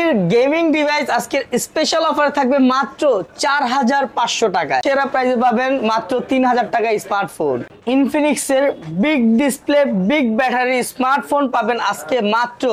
রেডমির gaming device আজকের special offer থাকবে মাত্র 4500 টাকা। সেরা প্রাইসে পাবেন মাত্র 3000 টাকা স্মার্টফোন। ইনফিনিক্সের big display big battery smartphone পাবেন আজকে মাত্র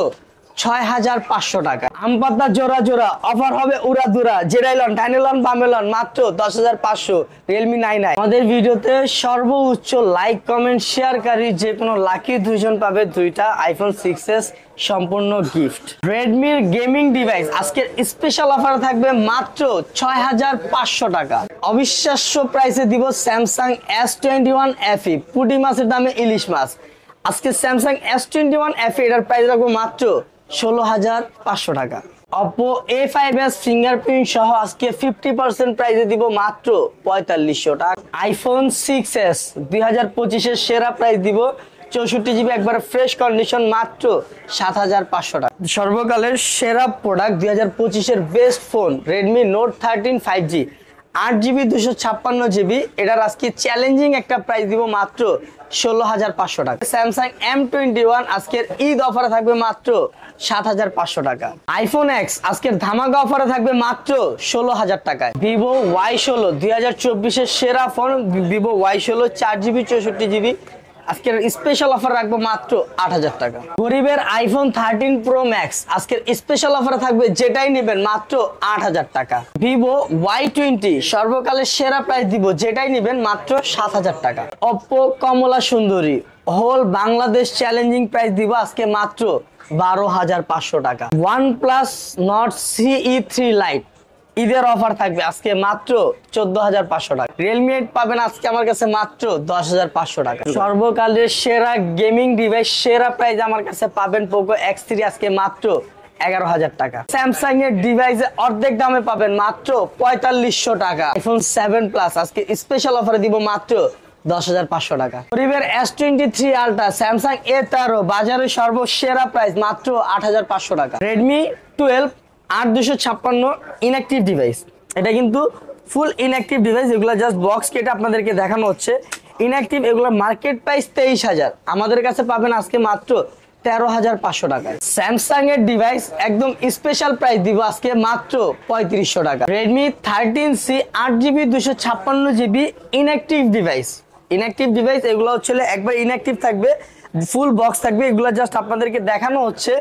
6500 টাকা। আমপাতা জোড়া জোড়া অফার হবে উড়াদুরা, জেরাইলন টাইনেলন বামেলন মাত্র 10500 রিয়েলমি 9i। আমাদের ভিডিওতে সর্বোচ্চ লাইক কমেন্ট শেয়ারকারী যে কোনো লাকি দুইজন পাবে দুইটা আইফোন 6s সম্পূর্ণ গিফট। রেডমির গেমিং ডিভাইস আজকের স্পেশাল অফার থাকবে মাত্র 6500 টাকা। অবিশ্বাস্য প্রাইসে দিব স্যামসাং S21 FE, পুঁটি মাছের দামে ইলিশ মাছ। আজকে স্যামসাং S21 FE এটার প্রাইস রাখবো মাত্র 16500 টাকা। Oppo A5s ফিঙ্গারপ্রিন্ট সহ আজকে 50% প্রাইসে দিব মাত্র 4500 টাকা। iPhone 6s 2025 এর সেরা প্রাইস দিব 64GB একবার ফ্রেশ কন্ডিশন মাত্র 7500 টাকা। সর্বকালের সেরা প্রোডাক্ট 2025 এর best phone Redmi Note 13 5G 8GB 256GB, এটার আজকে চ্যালেঞ্জিং একটা প্রাইস দিব মাত্র 16500 টাকা। স্যামসাং M21 আজকের ঈদ অফারে থাকবে মাত্র 7500 টাকা। আইফোন X আজকের ধামাকা অফারে থাকবে মাত্র 16000 টাকায়। Vivo Y16 2024 এর সেরা phone Vivo Y16 4GB 64GB আজকের স্পেশাল অফার রাখবো মাত্র 8000 টাকা। গরিবের আইফোন 13 Pro Max আজকের স্পেশাল অফারে থাকবে যেটাই নেবেন মাত্র 8000 টাকা। Vivo Y20 সর্বকালের সেরা প্রাইস দিব যেটাই নেবেন মাত্র 7000 টাকা। Oppo কমলা সুন্দরী হোল বাংলাদেশ চ্যালেঞ্জিং প্রাইস দিব আজকে মাত্র 12500 টাকা। OnePlus Nord CE3 Lite ঈদের অফার থাকবে আজকে মাত্র 14500 টাকা। Realme 8 পাবেন আজকে আমার কাছে মাত্র 10500 টাকা। সর্বকালের সেরা গেমিং ডিভাইস সেরা প্রাইস আমার কাছে পাবেন Poco X3 আজকে মাত্র 11000 টাকা। স্যামসাং এর ডিভাইসে অর্ধেক দামে পাবেন মাত্র 4500 টাকা। iPhone 7 Plus আজকে স্পেশাল অফারে দিব মাত্র 10500 টাকা। গরিবের S23 Ultra স্যামসাং A13 বাজারে সর্বসেরা প্রাইস মাত্র 8500 টাকা। Redmi 12 8256 ইনঅ্যাক্টিভ ডিভাইস, এটা কিন্তু ফুল ইনঅ্যাক্টিভ ডিভাইস, এগুলো জাস্ট বক্স কেটে আপনাদেরকে দেখানো হচ্ছে। ইনঅ্যাক্টিভ এগুলো মার্কেট প্রাইস 23000, আমাদের কাছে পাবেন আজকে মাত্র 13500 টাকায়। স্যামসাং এর ডিভাইস একদম স্পেশাল প্রাইস দিব আজকে মাত্র 3500 টাকা। Redmi 13C 8GB 256GB inactive device. Inactive device এগুলো হচ্ছে একবার ইনঅ্যাক্টিভ থাকবে, ফুল বক্স থাকবে, এগুলো জাস্ট আপনাদেরকে দেখানো হচ্ছে,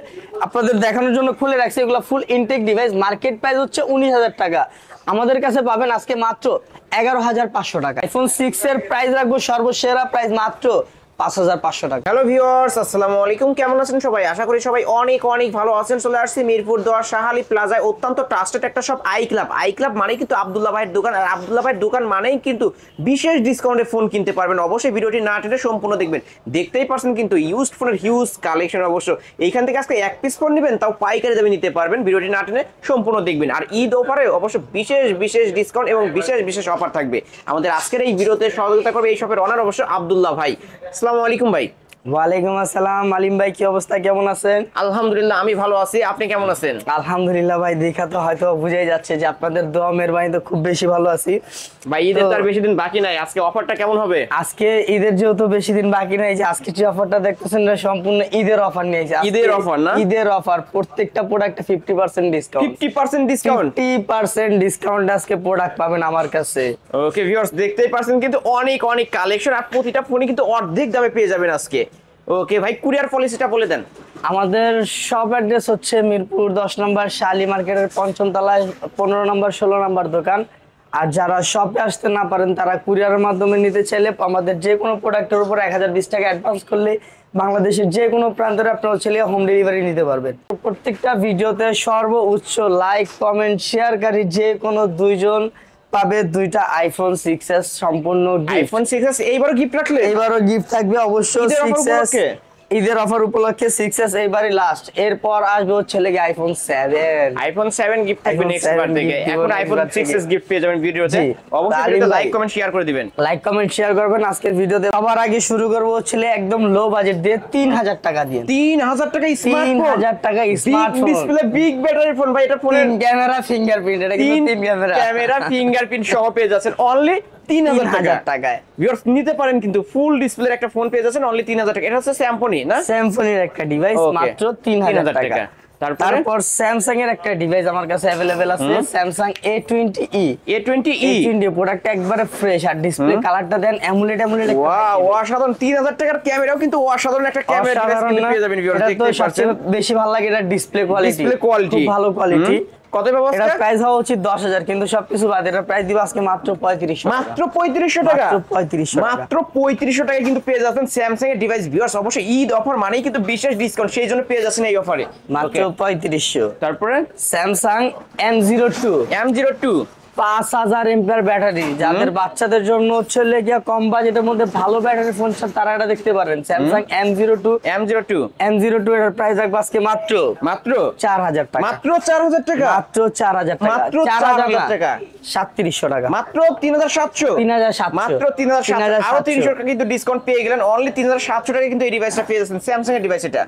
আপনাদের দেখানোর জন্য খুলে রাখছে। এগুলো ফুল ইনটেক ডিভাইস, মার্কেট প্রাইস হচ্ছে 19000 টাকা, আমাদের কাছে পাবেন আজকে মাত্র 11500 টাকা। iPhone 6 এর প্রাইস রাখবো সর্বসেরা প্রাইস মাত্র 5500 টাকা। হ্যালো ভিউয়ার্স, আসসালামু আলাইকুম, কেমন আছেন সবাই? আশা করি সবাই অনেক অনেক ভালো আছেন। চলে আসছি মিরপুর 10 শাহালি প্লাজায় অত্যন্ত ট্রাস্টেড একটা shop I club. I club মানেই কিন্তু আব্দুল্লাহ ভাইয়ের দোকান, আর আব্দুল্লাহ ভাইয়ের দোকান মানেই কিন্তু বিশেষ ডিসকাউন্টে ফোন কিনতে পারবেন। অবশ্যই ভিডিওটি না টেনে সম্পূর্ণ দেখবেন। দেখতেই পারছেন কিন্তু ইউজড ফোনের হিউজ কালেকশন। অবশ্য এইখান থেকে আজকে এক পিস ফোন নেবেন তাও পাইকারি দামে নিতে পারবেন। ভিডিওটি না টেনে সম্পূর্ণ দেখবেন। আর ঈদ অফারে অবশ্য বিশেষ বিশেষ ডিসকাউন্ট এবং বিশেষ বিশেষ অফার থাকবে। আমাদের আজকের এই ভিডিওতে সহযোগিতা করবে এই শপের অনার অবশ্য আব্দুল্লাহ ভাই। আসসালামু আলাইকুম ভাই। ওয়ালাইকুম আসসালাম আলিম ভাই, কি অবস্থা, কেমন আছেন? আলহামদুলিল্লাহ আমি ভালো আছি, আপনি কেমন আছেন? আলহামদুলিল্লাহ ভাই, দেখা তো হয়তো বুঝাই যাচ্ছে যে আপনাদের দোয়া মেহরবানিতে খুব বেশি ভালো আছি ভাই। ঈদের তো আর বেশি দিন বাকি নাই, আজকে অফারটা কেমন হবে? আজকে ঈদের যেহেতু বেশি দিন বাকি নাই, যে আজকে যে অফারটা দেখতেছেন এটা সম্পূর্ণ ঈদের অফার নিয়েছে। ঈদের অফার না? ঈদের অফার, প্রত্যেকটা প্রোডাক্টে 50% ডিসকাউন্ট। 50% ডিসকাউন্ট? 50% ডিসকাউন্ট আজকে প্রোডাক্ট পাবেন আমার কাছে। ওকে ভিউয়ার্স, দেখতেই পারছেন কিন্তু অনেক অনেক কালেকশন, আর প্রতিটা ফোনে কিন্তু অর্ধেক দামে পেয়ে যাবেন আজকে। ওকে ভাই, কুরিয়ার পলিসিটা বলে দেন। আমাদের শপ অ্যাড্রেস হচ্ছে মিরপুর 10 নম্বর শালি মার্কেটের 5ম তলায় 15 নম্বর 16 নম্বর দোকান। আর যারা শপে আসতে না পারেন তারা কুরিয়ারের মাধ্যমে নিতে চাইলে আমাদের যে কোনো প্রোডাক্টের উপর 1020 টাকা অ্যাডভান্স করলে বাংলাদেশের যে কোনো প্রান্তে আপনারা চাইলে হোম ডেলিভারি নিতে পারবেন। প্রত্যেকটা ভিডিওতে সর্বোচ্চ লাইক কমেন্ট শেয়ারকারী যে কোনো দুইজন পাবে দুইটা iPhone 6s সম্পূর্ণ গিফট। iPhone 6s এইবারও গিফট রাখলে? এইবারও গিফট থাকবে অবশ্যই। 6s ঈদের অফার উপলক্ষে 6s এইবারই লাস্ট, এরপর আসবে হচ্ছে লেগে iPhone 7। iPhone 7 গিফট থাকবে নেক্সট বার থেকে। এখন iPhone 6s গিফট পেয়ে যাবেন ভিডিওতে। অবশ্যই ভিডিওতে লাইক কমেন্ট শেয়ার করে দিবেন। লাইক কমেন্ট শেয়ার করবেন আজকের ভিডিওতে। সবার আগে শুরু করব হচ্ছে একদম লো বাজেট দিয়ে 3000 টাকা দিয়ে। 3000 টাকা স্মার্টফোন? 3000 টাকা smartphone, display big battery phone ভাই। এটা ফোনের ক্যামেরা ফিঙ্গারপ্রিন্ট, এটা কিন্তু 3 ক্যামেরা ফিঙ্গারপ্রিন্ট সহ পেয়ে যাচ্ছেন অনলি 3000 টাকায়। ভিউয়ার্স নিতে পারেন কিন্তু ফুল ডিসপ্লের একটা ফোন পেয়ে যাচ্ছেন অনলি 3000 টাকা। এটা হচ্ছে স্যামসং না? স্যামসং এর একটা ডিভাইস মাত্র 3000 টাকা। তারপর স্যামসাং এর একটা ডিভাইস আমার কাছে अवेलेबल আছে, স্যামসাং A20e। A20 প্রোডাক্টটা একবারে ফ্রেশ, আর ডিসপ্লে কালারটা দেন অ্যামুলেট ওয়াও, অসাধারণ। 3000 টাকার ক্যামেরাও কিন্তু অসাধারণ একটা ক্যামেরা ডিভাইস কিন্তু পেয়ে যাবেন ভিউয়ার্স। এটা তো সবচেয়ে বেশি ভালো লাগে এটা ডিসপ্লে কোয়ালিটি, খুব ভালো কোয়ালিটি। কত ব্যবস্থা? এটা প্রাইস হওয়া উচিত 10000, কিন্তু সবকিছু বাদ এটা প্রাইস দিব আজকে মাত্র 3500 টাকা। মাত্র 3500 টাকা, মাত্র 3500 টাকায় কিন্তু পেয়ে যাচ্ছেন স্যামসাং এর ডিভাইস ভিউয়ার্স। অবশ্যই ঈদ অফার মানেই কিন্তু বিশেষ ডিসকাউন্ট, সেই জন্য পেয়ে যাচ্ছেন এই অফারে মাত্র 3500। তারপরে স্যামসাং M02 5000 এমপিআর ব্যাটারি, যাদের বাচ্চাদের জন্য হচ্ছে লেগিয়া কম বাজেটের মধ্যে ভালো ব্যাটারি ফোন চান তারা এটা দেখতে পারেন। স্যামসাং M02 এর প্রাইস রাখবো আজকে মাত্র 4000 টাকা। মাত্র 4000 টাকা, মাত্র 4000 টাকা, মাত্র 4000 টাকা, 3700 টাকা, মাত্র 3700, মাত্র 3700, আরো 300 টাকা কিন্তু ডিসকাউন্ট পেয়ে গেলেন। অনলি 3700 টাকা কিন্তু এই ডিভাইসটা পেয়ে যাচ্ছেন, স্যামসাং এর ডিভাইস এটা।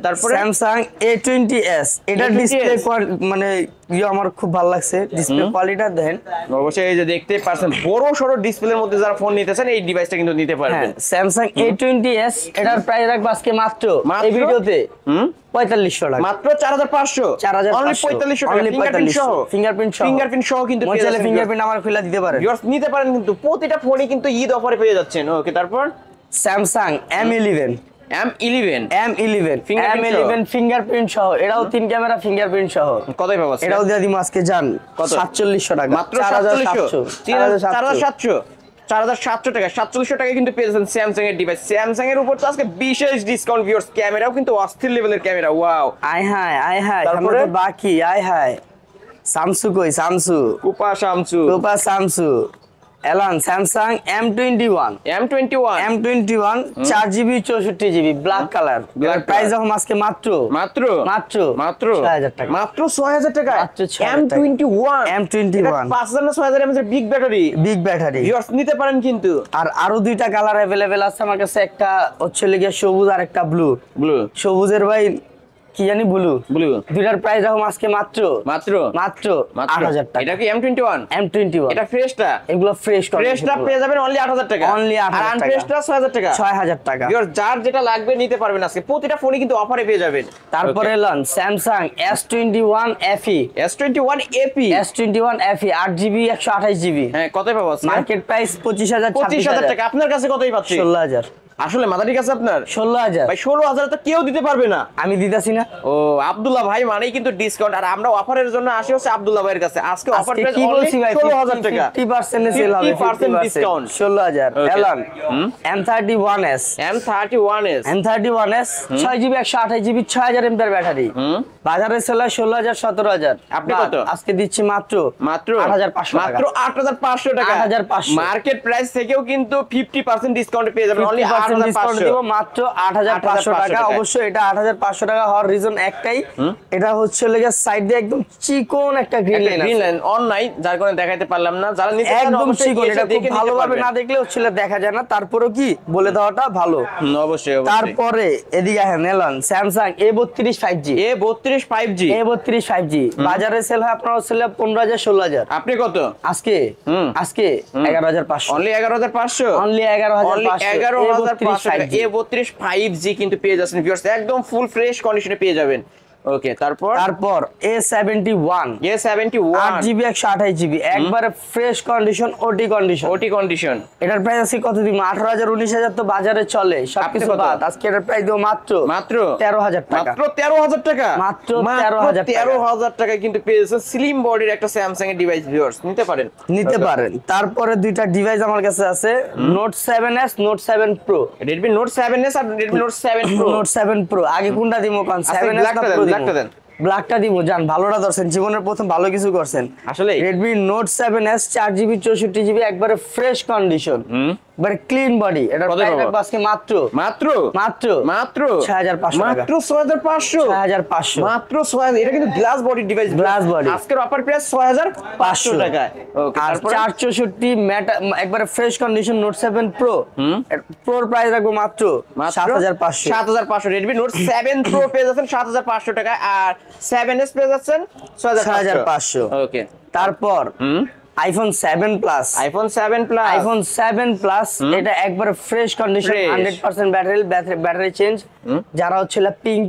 তারপরে স্যামসাং A20s, এটা ডিসপ্লে মানে আমার খুব ভালো লাগছে, ডিসপ্লে কোয়ালিটিটা দেখেন। অবশ্যই এই যে দেখতে পাচ্ছেন বড় সরো ডিসপ্লের মধ্যে যারা ফোন নিতেছেন এই ডিভাইসটা কিন্তু নিতে পারবেন। স্যামসাং A20s এটার প্রাইস রাখবো আজকে মাত্র এই ভিডিওতে 4500 টাকা, মাত্র 4500, অনলি 4500 টাকা, ফিঙ্গারপ্রিন্ট সহ কিন্তু পেয়ে যাচ্ছেন। ফিঙ্গারপ্রিন্ট আমার খুলে দিতে পারেন, ভিউয়ার্স নিতে পারেন কিন্তু প্রতিটা ফোনই কিন্তু ঈদ অফারে পেয়ে যাচ্ছেন। ওকে, তারপর স্যামসাং M11 ফিঙ্গারপ্রিন্ট সহ, এটাও 3 ক্যামেরা ফিঙ্গারপ্রিন্ট সহ। কতই পাবো? এটাও দিয়ে দিমু আজকে জান 4700 টাকা, মাত্র 4700 টাকা, 4700 টাকা কিন্তু পেয়ে যাচ্ছেন স্যামসাং এর ডিভাইস। স্যামসাং এর উপর তো আজকে বিশেষ ডিসকাউন্ট ভিউয়ার্স, ক্যামেরাও কিন্তু অস্থির লেভেলের ক্যামেরা। ওয়াও, আয় হায় তারপরে বাকি আয় হায় সামসু কই কুপা সামসু এলান Samsung M21 4GB 64GB black colour, price যখন আজকে মাত্র 6000 টাকা, মাত্র 6000 টাকা। M21 5000 না 6000 এমএএইচ বিগ ব্যাটারি ভিউয়ার্স নিতে পারেন কিন্তু। আর আরো দুইটা কালার अवेलेबल আছে আমার কাছে, একটা হচ্ছে লেগে সবুজ আর একটা ব্লু। সবুজের ভাই কি জানি ব্লু, দুইটার প্রাইস রাখো আজকে মাত্র 8000 টাকা। এটা কি M21 এটা ফ্রেশটা, এগুলো ফ্রেশটা পেয়ে যাবেন অনলি 8000 টাকা, অনলি 8000 টাকা, আনফ্রেশটা 6000 টাকা। ভিউয়ার্স যার যেটা লাগবে নিতে পারবেন আজকে, প্রতিটা ফোনই কিন্তু অফারে পেয়ে যাবেন। তারপরে এলাম Samsung S21 FE 8GB 128GB। হ্যাঁ, কতই পাবো? মার্কেট প্রাইস 25000 টাকা, আপনার কাছে কতই পাচ্ছি? 16000। আসলে মাদারি কাছে আপনার 16000 ভাই, 16000 তো কেউ দিতে পারবে না, আমি দিতাছি না। ও আব্দুল্লাহ ভাই মানেই কিন্তু ডিসকাউন্ট, আর আমরা অফারের জন্য আসি হচ্ছে আব্দুল্লাহ ভাইয়ের কাছে। আজকে অফার প্রাইস কি বলছি ভাই, 16000 টাকা, 50% এ সেল হবে, 50% ডিসকাউন্ট, 16000। এলান M31s 6GB 128GB 6000 MPR battery, বাজারে সেল হয় 16000 17000, আপনি কত? আজকে দিচ্ছি মাত্র 8500 টাকা, মাত্র 8500 টাকা। 8500 মার্কেট প্রাইস থেকেও কিন্তু 50% ডিসকাউন্ট পেয়ে যাবেন, অনলি 8500 দিব মাত্র 8500 টাকা। অবশ্যই এটা 8500 টাকা হওয়ার রিজন একটাই, এটা হচ্ছে লেগে সাইড দিয়ে একদম চিকন একটা গ্রিন লাইন অন নাই, যার কারণে দেখাইতে পারলাম না। যারা নিতে চান একদম অবশ্যই চিকন, এটা খুব ভালোভাবে না দেখলে হচ্ছে দেখা যায় না, তারপরেও কি বলে দেওয়াটা ভালো। অবশ্যই। তারপরে এদিকে হ্যাঁ নেলান স্যামসাং A32 5G বাজারে সেল হয় আপনার হচ্ছে 15000 16000, আপনি কত? আজকে 11500, অনলি 11500, অনলি 11500 A32 5G কিন্তু পেয়ে যাচ্ছেন ভিউয়ার্স, একদম ফুল ফ্রেশ কন্ডিশনে পেয়ে যাবেন। ওকে, তারপর A71 8GB 128GB একবারে ফ্রেশ কন্ডিশন, ওটি কন্ডিশন। এটার প্রাইস আছে কত দিব? 18000 19000 তো বাজারে চলে, সবকিছু বাদ আজকে এটার প্রাইস দিব মাত্র 13000 টাকা, মাত্র 13000 টাকা, মাত্র 13000 টাকা কিন্তু পেয়ে যাচ্ছেন স্লিম বডির একটা স্যামসাং এর ডিভাইস ভিউয়ার্স, নিতে পারেন। তারপরে দুইটা ডিভাইস আমার কাছে আছে, Note 7s Note 7 Pro, Redmi Note 7s আর Redmi Note 7 Pro। Note 7 Pro আগে কোনটা দিব কোন? 7s না Pro? ব্ল্যাকটা দিব, জান ভালোটা ধরছেন, জীবনের প্রথম ভালো কিছু করছেন আসলে। Redmi Note 7s 4GB 64GB একবারে ফ্রেশ কন্ডিশন, একবারে ক্লিন বডি। এটার প্রাইস রাখবো আজকে মাত্র 6500 টাকা, মাত্র 6500, মাত্র 6000। এটা কিন্তু glass body device, glass body. আজকের অফার প্রাইস 6500 টাকা। ওকে, আর 464 ম্যাটা একবারে ফ্রেশ কন্ডিশন Note 7 Pro, প্রোর প্রাইস রাখবো মাত্র 7500। Redmi Note 7 Pro পেয়ে যাচ্ছেন 7500 টাকা, আর 7s পেয়ে যাচ্ছেন 6500। ওকে, তারপর iPhone 7 plus, iPhone 7 plus, iPhone 7 plus এটা একবারে fresh condition, Fresh। 100% battery change. যারা হচ্ছে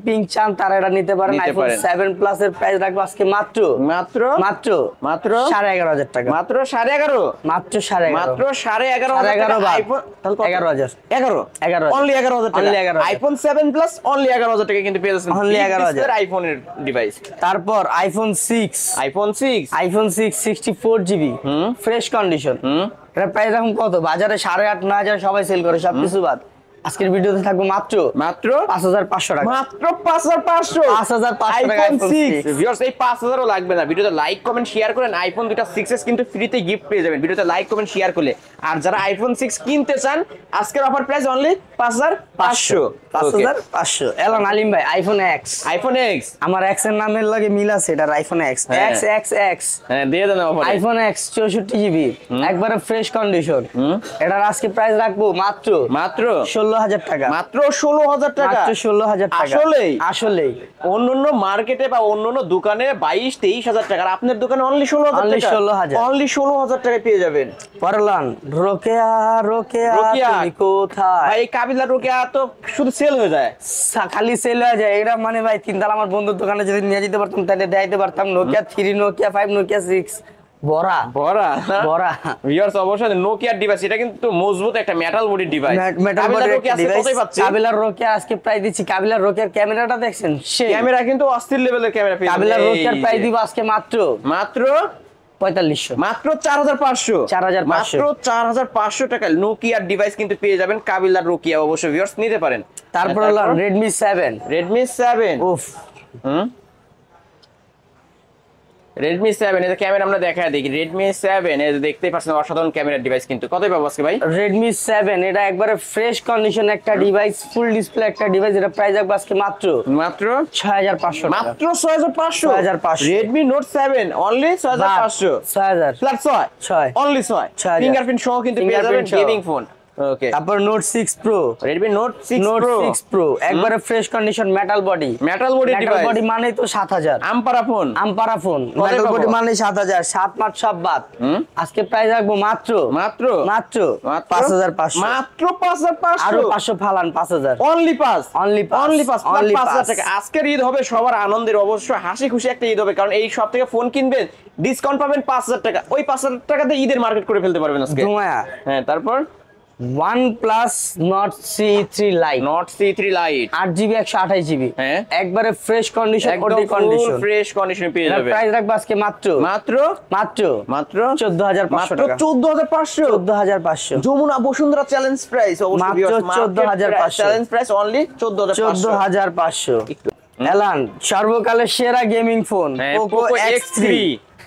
পিং চান তারা এটা নিতে পারেন। নিতে আইফোন পারেন। 7 প্লাস এর প্রাইস রাখবো আজকে মাত্র মাত্র মাত্র মাত্র 11,500 টাকা, মাত্র 11.5, মাত্র 11,500, মাত্র 11.5 আইফোন 11,000, 11 অনলি 11,000 টাকা, Only 11,000 আইফোন 7 প্লাস অনলি 11,000 টাকা কিন্তু পেয়ে যাচ্ছেন Only 11,000 আইফোনের ডিভাইস। তারপর iPhone 6, iPhone 6, iPhone 6 64 GB fresh condition, এটার প্রাইস এখন কত? বাজারে 8,500 9,000 সবাই সেল করে, সবকিছু বাদ। আজকের ভিডিওতে থাকবো মাত্র মাত্র 5,500 টাকা, মাত্র 5,500, 5,500 টাকা আইফোন iPhone 6। 6। ভিউয়ার্স এই 5,000 ও লাগবে না, ভিডিওতে লাইক কমেন্ট শেয়ার করেন, আইফোন দুটো 6s কিন্তু ফ্রিতে গিফট পেয়ে যাবেন ভিডিওতে লাইক কমেন্ট শেয়ার করলে। আর যারা আইফোন 6 কিনতে চান আজকের অফার প্রাইস অনলি 5,500। 5,500। এলান আলিম ভাই আইফোন এক্স, আইফোন এক্স, আমার এক্স এর নামের লাগে মিল আছে, এটা আইফোন এক্স, হ্যাঁ। এক্স এক্স এক্স হ্যাঁ দিয়ে দেন অফার। আইফোন এক্স 64 জিবি একবারে ফ্রেশ কন্ডিশন, এটার আজকে প্রাইস রাখবো মাত্র মাত্র 16,000 টাকা, মাত্র 16,000 টাকা, মাত্র 16,000 টাকা। আসলেই আসলেই অন্যান্য মার্কেটে বা অন্যান্য দোকানে 22-23,000 টাকা, আর আপনার দোকানে অনলি 16,000 Only টাকা, 16,000 অনলি 16,000 টাকায় পেয়ে যাবেন। পরলান রোকেয়া রোকেয়া রোকেয়া। তুমি কোথায় ভাই এই কাবিলা রোকেয়া তো শুধু সেল হয়ে যায়। খালি সেল হয়ে যায় এটা, মানে ভাই তিনতলা আমার বন্ধুর দোকানে যদি নিয়ে যেতে পারতাম তাহলে দেখাইতে পারতাম। নোকিয়া 3, নোকিয়া 5, নোকিয়া 6 বড়া বড়া বড়া ভিউয়ার্স অবশ্যই নোকিয়ার ডিভাইস, এটা কিন্তু মজবুত একটা মেটাল বডির ডিভাইস। মেটাল বডির ডিভাইস। কাবিলার রোকিয়া আজকে প্রাইস দিচ্ছি, কাবিলার রোকিয়ার ক্যামেরাটা দেখছেন, সেই ক্যামেরা কিন্তু অস্থির লেভেলের ক্যামেরা পেয়ে যাবেন। কাবিলার রোকিয়ার প্রাইস দিব আজকে মাত্র মাত্র 4500, মাত্র 4,500, 4,500 মাত্র 4,500 টাকায় নোকিয়ার ডিভাইস কিন্তু পেয়ে যাবেন কাবিলার রোকিয়া। অবশ্যই ভিউয়ার্স নিতে পারেন। তারপর হলো রেডমি 7, রেডমি 7, উফ রেডমি 7 এর ক্যামেরা আমরা দেখায় দেখি। রেডমি 7 এর দেখতেই পাচ্ছেন অসাধারণ ক্যামেরার ডিভাইস, কিন্তু কতই পাবো আজকে ভাই? রেডমি 7 এটা একবারে ফ্রেশ কন্ডিশন একটা ডিভাইস, ফুল ডিসপ্লে একটা ডিভাইস, এটা প্রাইস রাখবো আজকে মাত্র মাত্র 6,500 টাকা, মাত্র 6,500, 6,500 Redmi note 7 only 6,500, 6,000 flat 6 only 6 6,000 fingerprint সহ কিন্তু পেয়ে যাবেন Fingerprint সহ। Gaming phone. ওকে তারপর note 6 pro, Redmi note 6 note pro 6 pro একবারে fresh condition metal body, metal body metal device, body মানে তো 7,000, আমপারা ফোন। আমপারা ফোন, কত মেটাল পাবো? বডি মানে 7,000, 7 মাস সব বাদ। আজকে প্রাইস রাখবো মাত্র মাত্র মাত্র 5,500, মাত্র 5,500, আরো 500 ফালান 5,000, অনলি 5 অনলি 5 অনলি 5 অনলি 5,000 টাকা। আজকের ঈদ হবে সবার আনন্দের, অবশ্য হাসি খুশি একটা ঈদ হবে, কারণ এই সব থেকে ফোন কিনবেন ডিসকাউন্ট পাবেন 5,000 টাকা, ওই 5,000 টাকাতে ঈদের মার্কেট করে ফেলতে পারবেন আজকে। ধুমায়া হ্যাঁ তারপর OnePlus Nord C3 Lite, not C3 light, 8GB 128GB হ্যাঁ। একবারে ফ্রেশ কন্ডিশন, একদম ওডি ফুল কন্ডিশন, ফ্রেশ কন্ডিশনে পেয়ে এটার যাবেন। প্রাইস রাখবো আজকে মাত্র মাত্র মাত্র মাত্র 14,500 মাত্র টাকা, 14,500, 14,500, যমুনা বসুন্ধরা চ্যালেঞ্জ প্রাইস, অবশ্যই মাত্র 14,500 চ্যালেঞ্জ প্রাইস অনলি 14,500। 14,500। এলান সর্বকালের সেরা গেমিং ফোন হ্যাঁ, Poco Poco X3,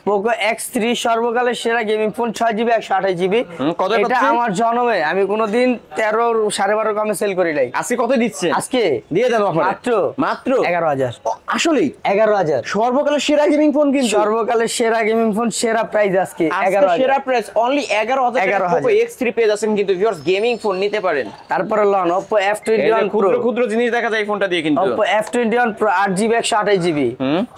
Poco X3 সর্বকালের সেরা গেমিং ফোন, 6GB 128GB। কত এটা পাচ্ছি? আমার জন্মে আমি কোনোদিন 13 12.5 কমে সেল করি নাই, আজকে কত দিচ্ছে? আজকে দিয়ে দেন অফার মাত্র মাত্র 11,000, আসলেই 11,000 সর্বকালের সেরা গেমিং ফোন, কিন্তু সর্বকালের সেরা গেমিং ফোন, সেরা প্রাইস আজকে আজকে 11,000। সেরা প্রাইস অনলি 11,000 টাকা 11,000 Poco X3 পেয়ে যাচ্ছেন, কিন্তু ভিউয়ার্স গেমিং ফোন নিতে পারেন। তারপরে লন Oppo এই যে F21 Pro, ক্ষুদ্র ক্ষুদ্র জিনিস দেখা যায় এই ফোনটা দিয়ে, কিন্তু Oppo F21 Pro 8GB 128GB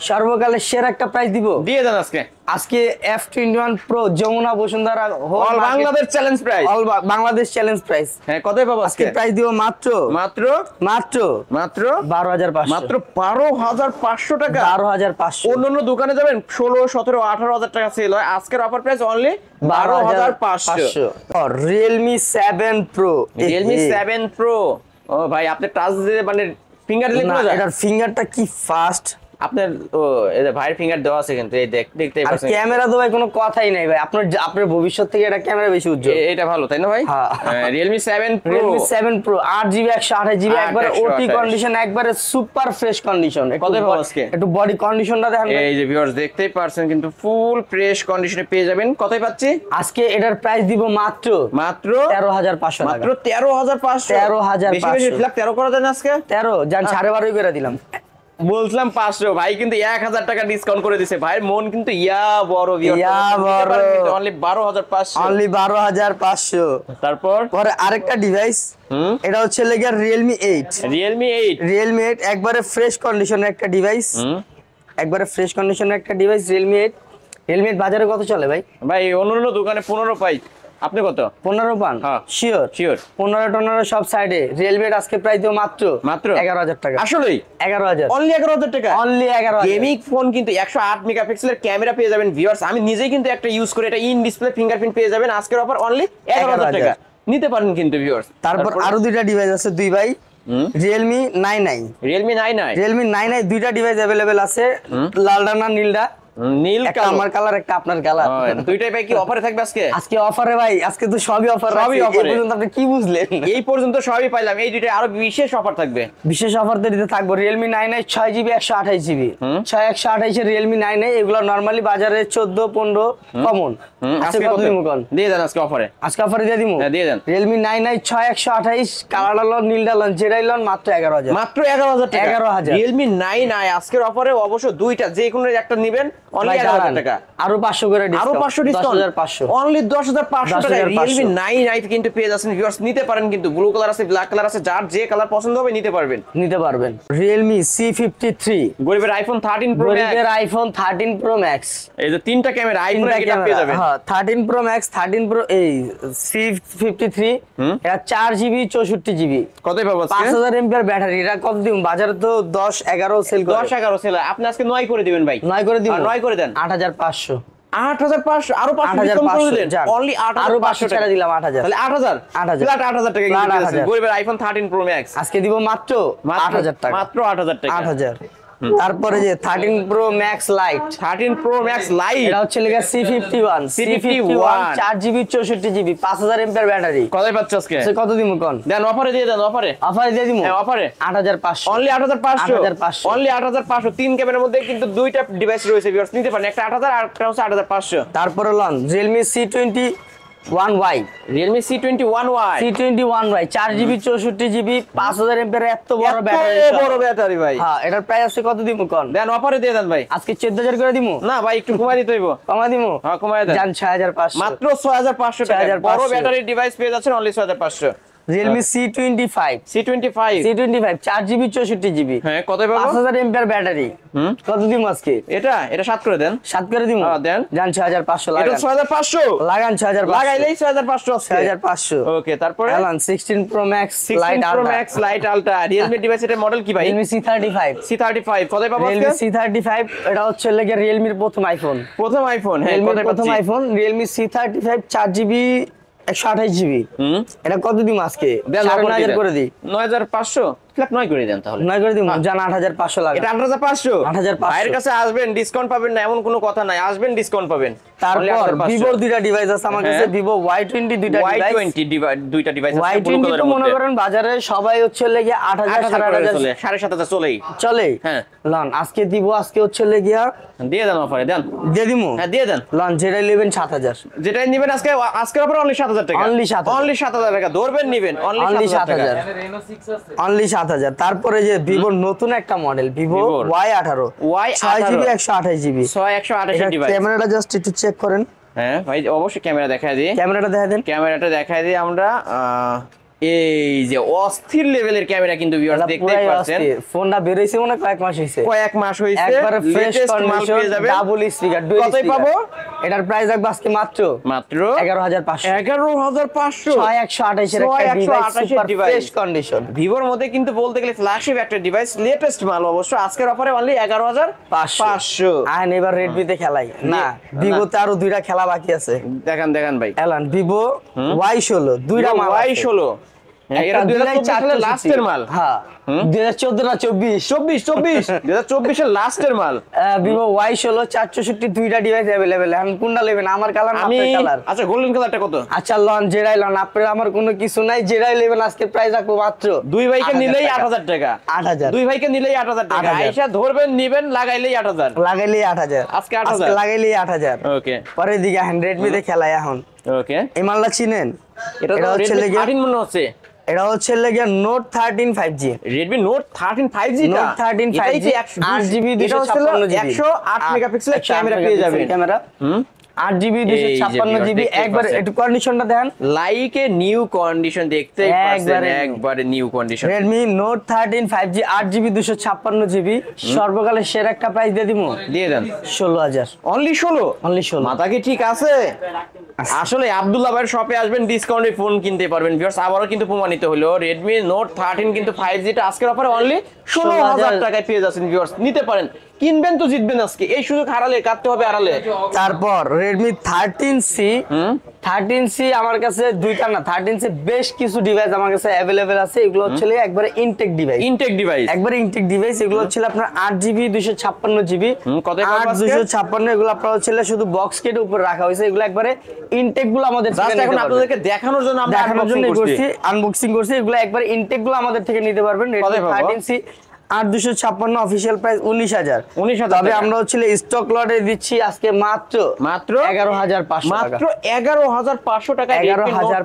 সর্বকালের সেরা একটা প্রাইস দিব দিয়ে দেন আজকে। আজকে F21 Pro Jamuna Bashundhara all Bangladesh challenge price, all Bangladesh challenge price, হ্যাঁ কতই পাবো আজকে আজকে? প্রাইস দিব মাত্র মাত্র মাত্র মাত্র 12,500, মাত্র 12,500 টাকা। 12,500, অন্যান্য দোকানে যাবেন 16, 17, 18,000 টাকা সেল হয়, আজকের offer price only 12,500। Realme 7 Pro, Realme 7 Pro, ও ভাই আপনি টাচ দিয়ে মানে ফিঙ্গার দিলে না কোনা যায়? এটার ফিঙ্গারটা কি ফাস্ট, আপনার ও এই যে ভাইয়ের ফিঙ্গার দেওয়া আছে, কিন্তু এই দেখতেই আর পাচ্ছেন ক্যামেরা তো ভাই কোনো কথাই নাই ভাই, আপনার ভবিষ্যৎ থেকে এটা ক্যামেরা বেশি উজ্জ্বল। এটা ভালো তাই না ভাই? হ্যাঁ। Realme 7 Pro, Realme 7 Pro 8GB 128GB একবারে 128 ওটি কন্ডিশন, একবারে সুপার ফ্রেশ কন্ডিশন। কতই পাবো আজকে? একটু বডি কন্ডিশনটা দেখেন ভাই। এই যে ভিউয়ার্স দেখতেই পারছেন, কিন্তু ফুল ফ্রেশ কন্ডিশনে পেয়ে যাবেন। কতই পাচ্ছি? আজকে এটার প্রাইস দিব মাত্র মাত্র 13,500 টাকা, মাত্র 13,500, 13,500 বেশি বেশি ফ্ল্যাপ 13 করা যায় না আজকে? 13 জান 12.5 করে দিলাম। বলছিলাম 500, ভাই কিন্তু 1,000 টাকা ডিসকাউন্ট করে দিছে। ভাইয়ের মন কিন্তু ইয়া বড়, ইয়া বড়। Only 12,500, only 12,500। তারপর পরে আরেকটা ডিভাইস, এটা হচ্ছে লেগে Realme 8, Realme 8, Realme 8 একবারে ফ্রেশ কন্ডিশনের একটা ডিভাইস, একবারে ফ্রেশ কন্ডিশনের একটা ডিভাইস Realme 8 রিয়েলমি বাজারে কত চলে ভাই? ভাই অন্য দোকানে 15 পাই, আপনি কত? 15 পান? হ্যাঁ শিওর শিওর। 15 সব সাইডে রিয়েলমি আজকে প্রাইস দিও মাত্র 11,000 টাকা। আসলেই 11,000 অনলি 11,000 টাকা। অনলি 11,000 গেমিং ফোন কিন্তু 108 মেগাপিক্সেলের ক্যামেরা পেয়ে যাবেন ভিউয়ার্স। আমি নিজেই কিন্তু একটা ইউজ করে, এটা ইন ডিসপ্লে ফিঙ্গারপ্রিন্ট পেয়ে যাবেন আজকের অফার অনলি 11,000 টাকা। নিতে পারেন কিন্তু ভিউয়ার্স। তারপর আরো দুইটা ডিভাইস আছে দুই ভাই, Realme 99 Realme 99 Realme 99 দুইটা ডিভাইস अवेलेबल আছে, লালডা না নীলডা? নীল একটা কালো আমার কালার একটা আপনার কালার। দুইটাই ভাই কি অফারে থাকবে আজকে? আজকে অফারে ভাই, আজকে তো সবই অফার আছে। এই পর্যন্ত আপনি কি বুঝলেন? এই পর্যন্ত সবই পাইলাম, এই দুইটাই আরো বিশেষ অফার থাকবে। বিশেষ অফার দিতে থাকবো Realme 99 6GB 128GB 128 এর Realme 99 এগুলো নরমালি বাজারে 14 15 কমন। আজকে কত দিমু কোন? দিয়ে দেন আজকে অফারে। আজকে অফারে দিয়ে দিমু। হ্যাঁ দিয়ে দেন। Realme 99 6128 কালারটা লন নীলটা লন যেটাই লন মাত্র 11,000। মাত্র 11,000 টাকা। 11,000 Realme 99 আজকের অফারে অবশ্য দুইটা যে কোনো একটা নেবেন অনলি 11,000 টাকা। আরো 500 করে ডিসকাউন্ট, আরো 500 ডিসকাউন্ট, 10,500 অনলি 10,500 টাকা। 10,500 Realme 99 কিন্তু পেয়ে যাচ্ছেন ভিউয়ার্স। নিতে পারেন কিন্তু ব্লু কালার আছে, ব্ল্যাক কালার আছে, যার যে কালার পছন্দ হবে নিতে পারবেন। Realme C53 গরিবের আইফোন 13 Pro Max, গরিবের আইফোন 13 Pro Max এই যে তিনটা ক্যামেরা আইফোন এটা পেয়ে যাবেন। হ্যাঁ 13 Pro Max 13 Pro এই C53 এটা 4GB 64GB কতই পাবো আজকে? 5000 mAh ব্যাটারি। এটা কত দিন বাজারে তো 10 11 সেল করে। 10 11 সেল, আপনি আজকে 9 করে দিবেন ভাই। 9 করে দিন, 9 করে দেন। 8,500 8,500 আরো 500 ডিসকাউন্ট করে দিলেন। অনলি 8,500 টাকা দিলাম 8,000। তাহলে 8,000 ফ্ল্যাট 8,000 টাকা ফ্ল্যাট কিন্তু 8,000 গরিবের আইফোন 13 Pro Max আজকে দিব মাত্র 8,000 টাকা। মাত্র 8,000 টাকা। 8,000। তারপরে যে 13 Pro Max Lite 13 Pro Max Lite এটা হচ্ছে লেগে C51 4GB 64GB 5000 mAh battery. কতই পাচ্ছ আজকে? কত দিমু কোন? দেন অফারে দিয়ে দেন, অফারে অফারে দিয়ে দিমু। হ্যাঁ অফারে 8,500 অনলি 8,500 অনলি 8,500। তিন ক্যামেরার মধ্যে কিন্তু দুইটা ডিভাইস রয়েছে ভিউয়ার্স, নিতে পারেন। একটা 8,000 আর একটা হচ্ছে 8,500। তারপরে loan Realme C21Y Realme C21Y 4GB 64GB 5000 mAh এত বড় ব্যাটারি। এত বড় ব্যাটারি ভাই। হ্যাঁ এটার প্রাইস আছে কত দিমু কোন? দেন অফারে দিয়ে দেন ভাই। আজকে 14,000 করে দিমু। না ভাই একটু কমাই দিতে হইব। কমা দিমু। হ্যাঁ কমাই দেন। জান 6500 মাত্র 6,500 টাকা। 6,500 বড় ব্যাটারির ডিভাইস পেয়ে যাচ্ছেন only 6,500। Realme C25 4GB 64GB হ্যাঁ কতই পাবো? 5000 mAh ব্যাটারি। কত দিমু আজকে? এটা 7 করে দেন। 7 করে দিমু। হ্যাঁ দেন। জান 6500 এটা লাগান। 6,500 লাগান 6500 লাগাইলেই 6,500 আছে। 6500। ওকে তারপরে এলান 16 Pro Max 16 Pro Max Lite Ultra Realme device, এটা মডেল কি ভাই? Realme C35 C35 কতই পাবো আজকে? Realme C35 এটা হচ্ছে লাগে Realme এর প্রথম আইফোন। প্রথম আইফোন। হ্যাঁ Realme কতই এর প্রথম পাচ্ছি? IPhone Realme C35 4GB 128GB এটা কত দিমু আজকে? 9,000 করে দিই। 9,500 ফ্ল্যাট 9 করে দেন তাহলে। 9 করে দিমু। জান 8,500 লাগা। এটা 8,500 8,500 ভাইয়ের কাছে আসবেন ডিসকাউন্ট পাবেন না এমন কোনো কথা নাই, আসবেন ডিসকাউন্ট পাবেন। তারপর Vivo দুইটা ডিভাইস আছে আমার কাছে, Vivo Y20 দুইটা ডিভাইস। Y20 দুইটা ডিভাইস আছে ব্লু Y20 কালারের তো মনে মধ্যে। করেন বাজারে সবাই হচ্ছে লাগে 8,000 চলে 7,500 চলেই চলে। হ্যাঁ লন আজকে দিব, আজকে হচ্ছে লাগিয়া দিয়ে দেন অফারে দেন। দিয়ে দিমু। হ্যাঁ দিয়ে দেন। লন যেটা নেবেন 7,000 যেটাই নেবেন আজকে আজকের অফারে অনলি 7,000 টাকা। Only 7,000 অনলি 7,000 টাকা ধরবেন নেবেন অনলি 7,000 টাকা। অনলি 7,000। তারপরে যে Vivo নতুন একটা model Vivo Y18 6GB 128GB 128 device. ক্যামেরাটা জাস্ট একটু চেক করেন। হ্যাঁ ভাই অবশ্যই ক্যামেরা দেখায় দিই। ক্যামেরাটা দেখা দেন। ক্যামেরাটা দেখায় দিই আমরা। এই যে অস্থির লেভেলের ক্যামেরা কিন্তু ভিউয়ার্স দেখতেই পাচ্ছেন। ফোনটা বের হইছে মনে কয়েক মাস হইছে। কয়েক মাস হইছে। একবারে fresh condition double speaker dual কতই পাবো? এটার প্রাইস রাখবো আজকে মাত্র 11,500 11,500 128 এর একটা ডিভাইস সুপার ফ্রেশ কন্ডিশন। ভিভোর মধ্যে কিন্তু বলতে গেলে ফ্ল্যাগশিপ একটা ডিভাইস, লেটেস্ট মাল অবশ্য। আজকের অফারে অনলি 11,500। আইন এবার Redmi তে খেলাই না, Vivo তে আরো দুইটা খেলা বাকি আছে। দেখান দেখান ভাই। এলান Vivo Y16 দুইটা মাল Y16 এটা 2024 লাস্টের মাল। হ্যাঁ 2014 না 24 2024 এর লাস্টের মাল। Vivo Y16 464 দুইটা ডিভাইস अवेलेबल। এখন কোনটা নেবেন? আমার কালার না আপনার কালার? আচ্ছা গোল্ডেন কালারটা কত? আচ্ছা লন যেটাই লন, আপনার আমার কোনো কিছু নাই, যেটাই নেবেন আজকে প্রাইস রাখবো মাত্র দুই ভাইকে নিলেই 8,000 টাকা। 8,000 দুই ভাইকে নিলেই 8,000 টাকা। আয়েশা ধরবেন নিবেন লাগাইলেই 8,000। লাগাইলেই 8,000 আজকে 8,000 লাগাইলেই 8,000। ওকে পরে দিকে Redmi তে খেলাই এখন। ওকে এই মালটা চিনেন? এটা হচ্ছে Redmi লেগে 13 মনে হচ্ছে। এটা হচ্ছে লেগে Note 13 5G। Redmi Note 13 5G টা Note 13 5G 8GB 256GB 108 মেগাপিক্সেলের ক্যামেরা পেয়ে যাবেন। ক্যামেরা 8GB 256GB একবার একটু কন্ডিশনটা দেখেন লাইকে নিউ কন্ডিশন দেখতেই পাচ্ছেন, একবারে new condition. Redmi Note 13 5G 8GB 256GB সর্বকালের সেরা একটা প্রাইস দিয়ে দিমু, দিয়ে দেন 16,000 অনলি 16। 16 মাথা কি ঠিক আছে? আসলে আব্দুল্লাহ ভাইয়ের শপে আসবেন, ডিসকাউন্টে ফোন কিনতে পারবেন ভিউয়ার্স। আবারও কিন্তু প্রমাণিত হলো Redmi Note 13 কিন্তু 5G টা আজকের অফারে অনলি 16,000 টাকায় পেয়ে যাচ্ছেন ভিউয়ার্স। নিতে পারেন, কিনবেন তো জিতবেন আজকে, এই সুযোগ হারালে কাটতে হবে আড়ালে। তারপর Redmi 13C 13C আমার কাছে দুইটা না 13C বেশ কিছু ডিভাইস আমার কাছে अवेलेबल আছে। এগুলো হচ্ছে একবারে ইনটেক ডিভাইস, একবারে ইনটেক ডিভাইস। এগুলো হচ্ছে আপনার 8GB 256GB কত 256 এগুলো আপনার হচ্ছে শুধু বক্স কেটে উপরে রাখা হয়েছে। এগুলো একবারে ইনটেক গুলো আমাদের থেকে জাস্ট এখন আপনাদেরকে দেখানোর জন্য আমরা আনবক্সিং করছি। এগুলো একবারে ইনটেক গুলো আমাদের থেকে নিতে পারবেন। Redmi 13C 8256 official price 19,000। তবে আমরা হচ্ছে স্টক লটে দিচ্ছি আজকে মাত্র 11,500 মাত্র 11,500 টাকা।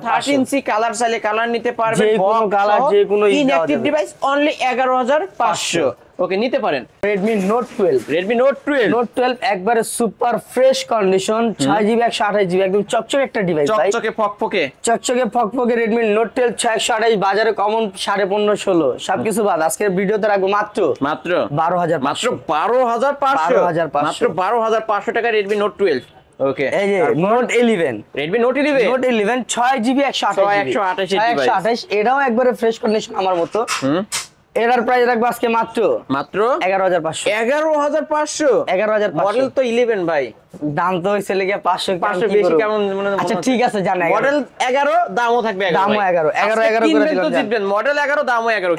13C কালার চাইলে কালার নিতে পারবেন, যে কোনো কালার যে কোনো ইনঅ্যাকটিভ ডিভাইস অনলি 11,500। ওকে, নিতে পারেন। Redmi Note 12 একবারে super fresh condition 6GB 128GB একদম চকচকে একটা ডিভাইস ভাই, চকচকে ফকফকে Redmi Note 12 628 বাজারে কমন 15.5 16 সবকিছু বাদ আজকের ভিডিওতে রাখবো মাত্র 12,000 মাত্র 12,500 টাকা Redmi Note 12। ওকে, এই যে Note 11 Redmi Note 11 6GB 128GB এটাও একবারে ফ্রেশ কন্ডিশন আমার মতো। এটার প্রাইস রাখবো আজকে মাত্র 11,500। 11,500 মডেল তো 11 ভাই, দাম তো হইছে লেগে 500 বেশি কেমন মনে হয়? আচ্ছা ঠিক আছে, জানা মডেল 11 দামও থাকবে 11, দামও 11 করে দিলাম, জিতবেন মডেল 11 দামও 11।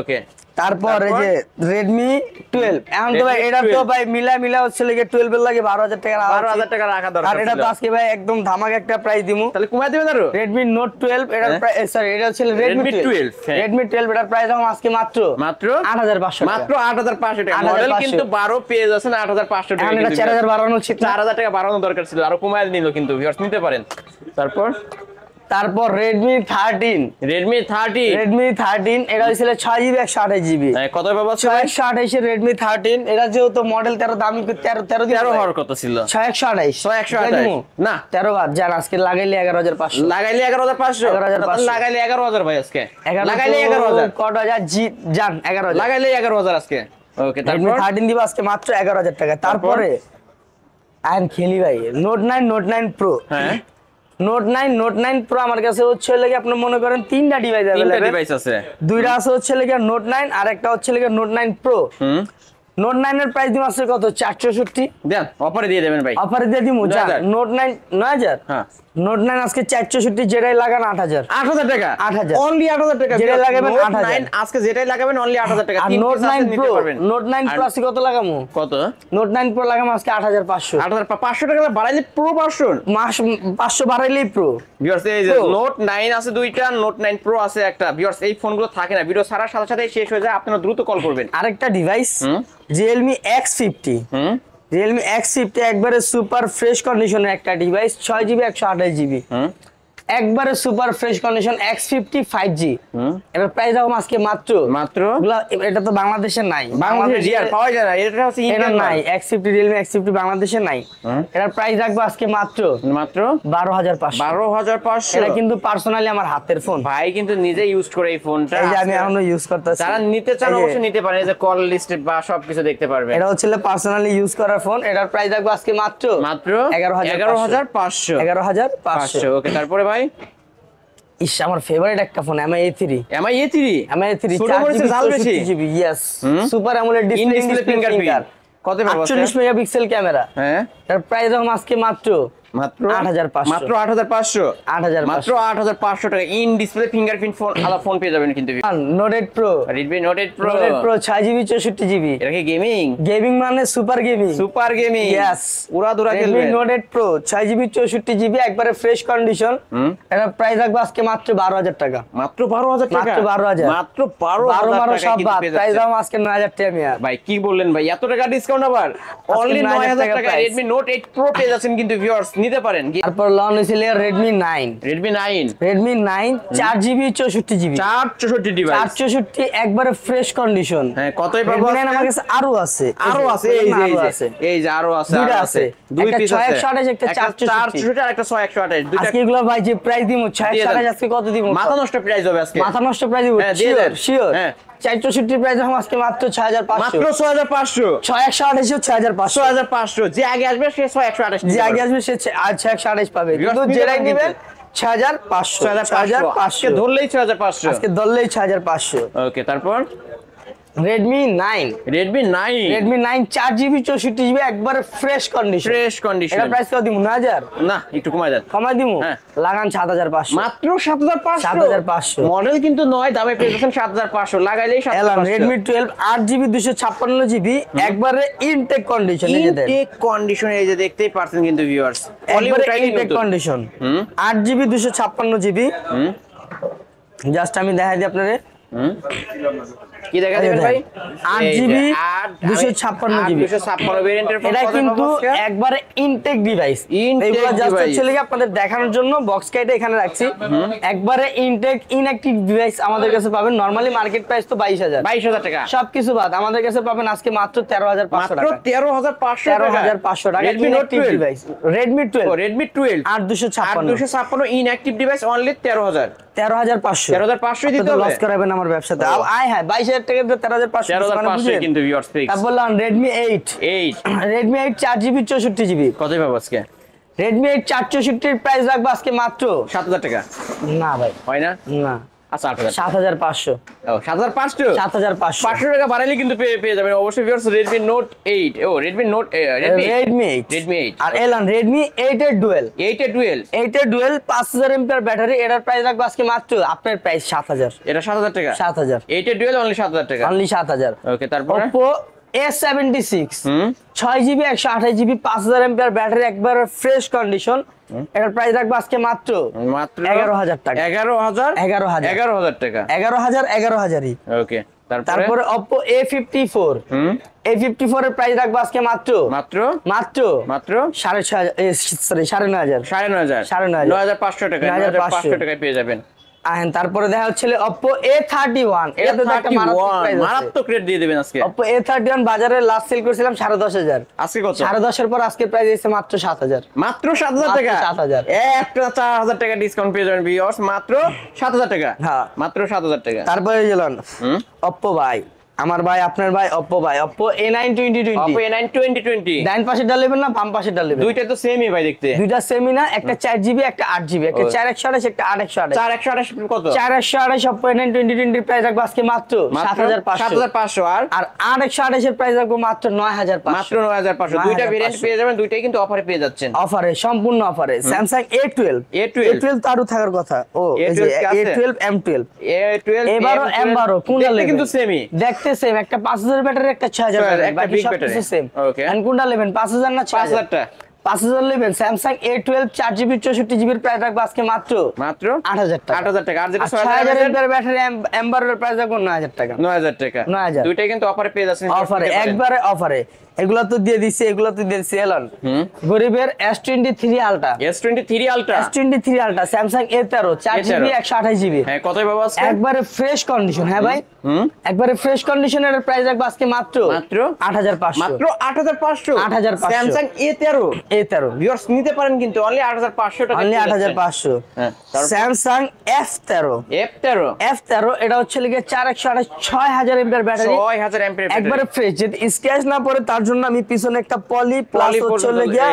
ওকে, তারপর এই যে Redmi 12 এখন তো ভাই এটা তো ভাই মিলা হচ্ছে লেগে 12 এর লাগে 12,000 টাকা রাখা দরকার। আর এটা তো আজকে ভাই একদম ধামাকা একটা প্রাইস দিমু, তাহলে কমায় দিবেন আরো। Redmi Note 12 এটার প্রাইস সরি এটা ছিল Redmi 12 এটার প্রাইস দাম আজকে মাত্র 8,500 টাকা। মাত্র 8,500 টাকা। মডেল কিন্তু 12 পেয়ে যাচ্ছেন 8,500 টাকা। এটা 4,000 বাড়ানো ছিল, 4,000 টাকা বাড়ানো দরকার ছিল, আরো কমায় নিল কিন্তু ভিউয়ার্স, নিতে পারেন। তারপর Redmi 13 এটা হইছিল 6GB 128GB কত পাবো? 628 এর Redmi 13 এটা যেহেতু মডেল 13 দাম 13 হওয়ার কথা ছিল 628 না 13 বাদ জান আজকে লাগাইলে 11,500 লাগাইলে 11,500 লাগাইলে 11,000 ভাই আজকে লাগাইলে 11,000 কত হাজার জি জান 11,000 লাগাইলে 11,000 আজকে। ওকে, Redmi 13 দিব আজকে মাত্র 11,000 টাকা। তারপরে আইন খেলি ভাই Note 9 Pro। হ্যাঁ, Note 9 Pro আমার কাছে হচ্ছে লাগে আপনি মনে করেন তিনটা ডিভাইস আছে। দুইটা আছে হচ্ছে লাগে Note 9 আর একটা হচ্ছে লাগে Note 9 Pro। Note 9 এর প্রাইস দিম আছে কত? 464 দেন, অফারে দিয়ে দেবেন ভাই, অফারে দিয়ে দিমু। যা Note 9 9000। হ্যাঁ, Note 9 আজকে 464 যেটাই লাগান 8,000 টাকা, 8,000 অনলি 8,000 টাকা। যেটাই লাগাবেন 8,000 আজকে যেটাই লাগাবেন অনলি 8,000 টাকা। আর Note 9 Pro আজকে কত লাগামু? কত? Note 9 Pro লাগামু আজকে 8,500 টাকা বাড়াইলে প্রো ভার্সন, মাস 500 বাড়াইলেই প্রো। ভিউয়ার্স এই যে Note 9 আছে দুইটা, Note 9 Pro আছে একটা। ভিউয়ার্স এই ফোনগুলো থাকে না, ভিডিও ছাড়ার সাথে সাথে শেষ হয়ে যায়, আপনারা দ্রুত কল করবেন। আরেকটা device Realme X50 Realme X50 একবারে সুপার ফ্রেশ কন্ডিশনের একটা ডিভাইস 6GB 128GB একবারে super fresh condition X50 5G এটার প্রাইস দাম আজকে মাত্র এটা তো বাংলাদেশে নাই, বাংলাদেশে রিয়ার পাওয়া যায় না, এটা হচ্ছে ইন্ডিয়ান নাই। X50 Realme X50 বাংলাদেশে নাই। এটার প্রাইস রাখবো আজকে মাত্র 12,500। এটা কিন্তু পার্সোনালি আমার হাতের ফোন, ভাই কিন্তু নিজে ইউজ করে এই ফোনটা, এই যে আমি এখনো ইউজ করতেছি। যারা নিতে চান অবশ্যই নিতে পারেন, এই যে কল লিস্ট বা সবকিছু দেখতে পারবেন। এটা হচ্ছে পার্সোনালি ইউজ করার ফোন। এটার প্রাইস রাখবো আজকে মাত্র 11,500। ওকে, তারপরে ভাই ইস আমার ফেভারিট একটা phone MI A3 4GB yes super AMOLED display finger কত পাবো? 48 মেগাপিক্সেল ক্যামেরা। হ্যাঁ, এর প্রাইস দাম আজকে মাত্র 8,500 টাকা। ইন ডিসপ্লে ফিঙ্গারপ্রিন্ট ফোন আলা ফোন পেয়ে যাবেন কিন্তু। Note 8 Pro Redmi Note 8 Pro 6GB 64GB এটা কি গেমিং মানে সুপার গেমিং ইয়েস উড়াধুরা খেলবে। Redmi Note 8 Pro 6GB 64GB একবারে ফ্রেশ কন্ডিশন। এটা প্রাইস রাখবো আজকে মাত্র 12,000 টাকা। মাত্র 12,000 টাকা, মাত্র 12,000 টাকা সব প্রাইস দাম আজকে 9,000 টাকা। ভাই কি বললেন ভাই, এত টাকা ডিসকাউন্ট আবার অনলি 9,000 টাকা Redmi Note 8 Pro পেয়ে যাচ্ছেন কিন্তু ভিউয়ার্স। নিতে পারেন। তারপর লন হয়েছিল Redmi 9 Redmi 9 4GB 64GB 464 device 464 একবারে ফ্রেশ কন্ডিশন। হ্যাঁ কতই পাবো? Redmi 9 আমার কাছে আরো আছে এই যে আরো আছে দুইটা আছে, দুই একটা পিস আছে 628 একটা 464 আর একটা 628 দুইটা আজকে এগুলো ভাই যে প্রাইস দিমু 628 আজকে কত দিমু? মাথা নষ্ট প্রাইস হবে আজকে, মাথা নষ্ট প্রাইস দিমু। হ্যাঁ দিয়ে দেন শিওর হ্যাঁ 464 প্রাইস हम আজকে মাত্র 6500 মাত্র 6500 628 6500 6500 যে আগে আসবে সে 628 যে আগে আসবে সে 628 পাবে, কিন্তু যেটাই নেবেন 6500 কে ধরলেই 6500 আজকে ধরলেই 6500। ওকে তারপর Redmi 9 Redmi 9 4GB 64GB একবারে ফ্রেশ কন্ডিশন এটা প্রাইস কত দিমু? 9000 না একটু কমায় দেন, কমাই দিমু হ্যাঁ। লাগান 7500 মাত্র 7500 7500 মডেল কিন্তু নয়, দামে পেয়ে যাচ্ছেন 7500 লাগাইলেই 7500। Redmi 12 8GB 256GB একবারে ইনটেক কন্ডিশন এই যে দেন ইনটেক কন্ডিশন এই যে দেখতেই পারছেন কিন্তু ভিউয়ার্স একবারে intact condition 8GB 256GB just আমি দেখাই দিই আপনারে কি দেখা দিবেন ভাই 8GB 256GB 256 ভেরিয়েন্টের ফোন এটা কিন্তু একবারে ইনটেক ডিভাইস, এগুলো জাস্ট হচ্ছে কি আপনাদের দেখানোর জন্য বক্স কেটে এখানে রাখছি। একবারে ইনটেক ইনঅ্যাক্টিভ ডিভাইস আমাদের কাছে পাবেন। নরমালি মার্কেট প্রাইস তো 22000 টাকা, সবকিছু বাদ আমাদের কাছে পাবেন আজকে মাত্র 13500 টাকা, মাত্র 13500 টাকা। Redmi Note 12 device Redmi 12 856 inactive device only 13500 দিতে হবে। লস করাবেন আমার ব্যবসাতে। আয় হ্যাঁ 22000 টাকা দিয়ে 13500 কিন্তু ভিউয়ার্স ফিক্স। তারপর বললাম Redmi 8 Redmi 8 4GB 64GB কতই পাবো আজকে? Redmi 8 464 এর প্রাইস রাখবো আজকে মাত্র 7000 টাকা। না ভাই হয় না? না আচ্ছা 8000 7500 ও 7500 7500 টাকা বাড়াইলে কিন্তু পেয়ে যাবেন অবশ্যই ভিউয়ার্স। Redmi Note 8 ও Redmi 8 আর এলান Redmi 8 এর ডুয়েল 8 এর ডুয়েল 5000 এমপিআর ব্যাটারি। এটার প্রাইস রাখবো আজকে মাত্র আপনার প্রাইস 7000 এটা 7000 টাকা 7000 8 এর ডুয়েল অনলি 7000 টাকা অনলি 7000। ওকে তারপর Oppo A76 6GB 128GB 5000 এমপিআর ব্যাটারি একবার ফ্রেশ কন্ডিশন। এটার প্রাইস রাখবো আজকে মাত্র 11000 টাকা 11000 টাকা 11000ই। ওকে তারপরে Oppo A54 A54 এর প্রাইস রাখবো আজকে মাত্র 9500 টাকা 9500 টাকায় পেয়ে যাবেন। তারপরে দেখা হচ্ছে Oppo A31 এটা তো একটা মারাত্মক রেট দিয়ে দিবেন আজকে। Oppo A31 বাজারে লাস্ট সেল করেছিলাম 10500 আজকে কত? 10.5 এর পর আজকে প্রাইস এসেছে মাত্র 7000 মাত্র 7000 টাকা 7000 একটা 4000 টাকা ডিসকাউন্ট পেয়ে যাবেন ভিউয়ার্স মাত্র 7000 টাকা। হ্যাঁ মাত্র 7000 টাকা। তারপরে গেলেন Oppo ভাই আমার ভাই আপনার ভাই Oppo A9 2020 ডান পাশে ডালবেন না বাম পাশে ডালবেন? দুইটা তো সেমই ভাই দেখতে, দুইটা সেমই না, একটা 4GB একটা 8GB একটা 4128 একটা 8128 4128 কত? 4128 Oppo A9 2020 এর প্রাইস রাখবো আজকে মাত্র 7500 আর 8128 এর প্রাইস রাখবো মাত্র 9500 মাত্র 9500 দুইটা ভেরিয়েন্ট পেয়ে যাবেন, দুইটাই কিন্তু অফারে পেয়ে যাচ্ছেন। অফারে সম্পূর্ণ অফারে Samsung A12 তারও থাকার কথা। ও এই যে A12 M12 এবারও M12 কোনটা নেবেন? কিন্তু সেমই দেখতে সেম, একটা 5000 ব্যাটারি একটা 6000 একটা big battery same. Okay and কোনটা নেবেন? 5000 না 5000 টা 5000 নেবেন Samsung A12 4GB 64GB এর প্রাইস রাখবো আজকে মাত্র 8000 টাকা 8000 টাকা। আর যেটা 6000 এর ব্যাটারি এমবারের প্রাইস রাখবো 9000 টাকা 9000 টাকা 9000 দুইটাই কিন্তু অফারে পেয়ে যাচ্ছেন। অফারে একবারে অফারে এগুলা তো দিয়ে দিছে এলন গরিবের S23 Ultra S23 Ultra Samsung A13 4GB 128GB হ্যাঁ কতই বাবা আজকে? একবারে ফ্রেশ কন্ডিশন। হ্যাঁ ভাই একবারে ফ্রেশ কন্ডিশনের প্রাইস রাখবো আজকে মাত্র 8500 মাত্র 8500 Samsung A13 ভিউয়ার্স নিতে পারেন কিন্তু অনলি 8500 টাকা অনলি 8500। হ্যাঁ Samsung F13 এটা হচ্ছে লিগে 4128 6000 এমপিআর ব্যাটারি 6000 এমপিআর একবারে ফ্রেশ। যদি স্ক্র্যাচ না পড়ে তার জন্য আমি পিছনে একটা পলি প্লাস চলে গিয়া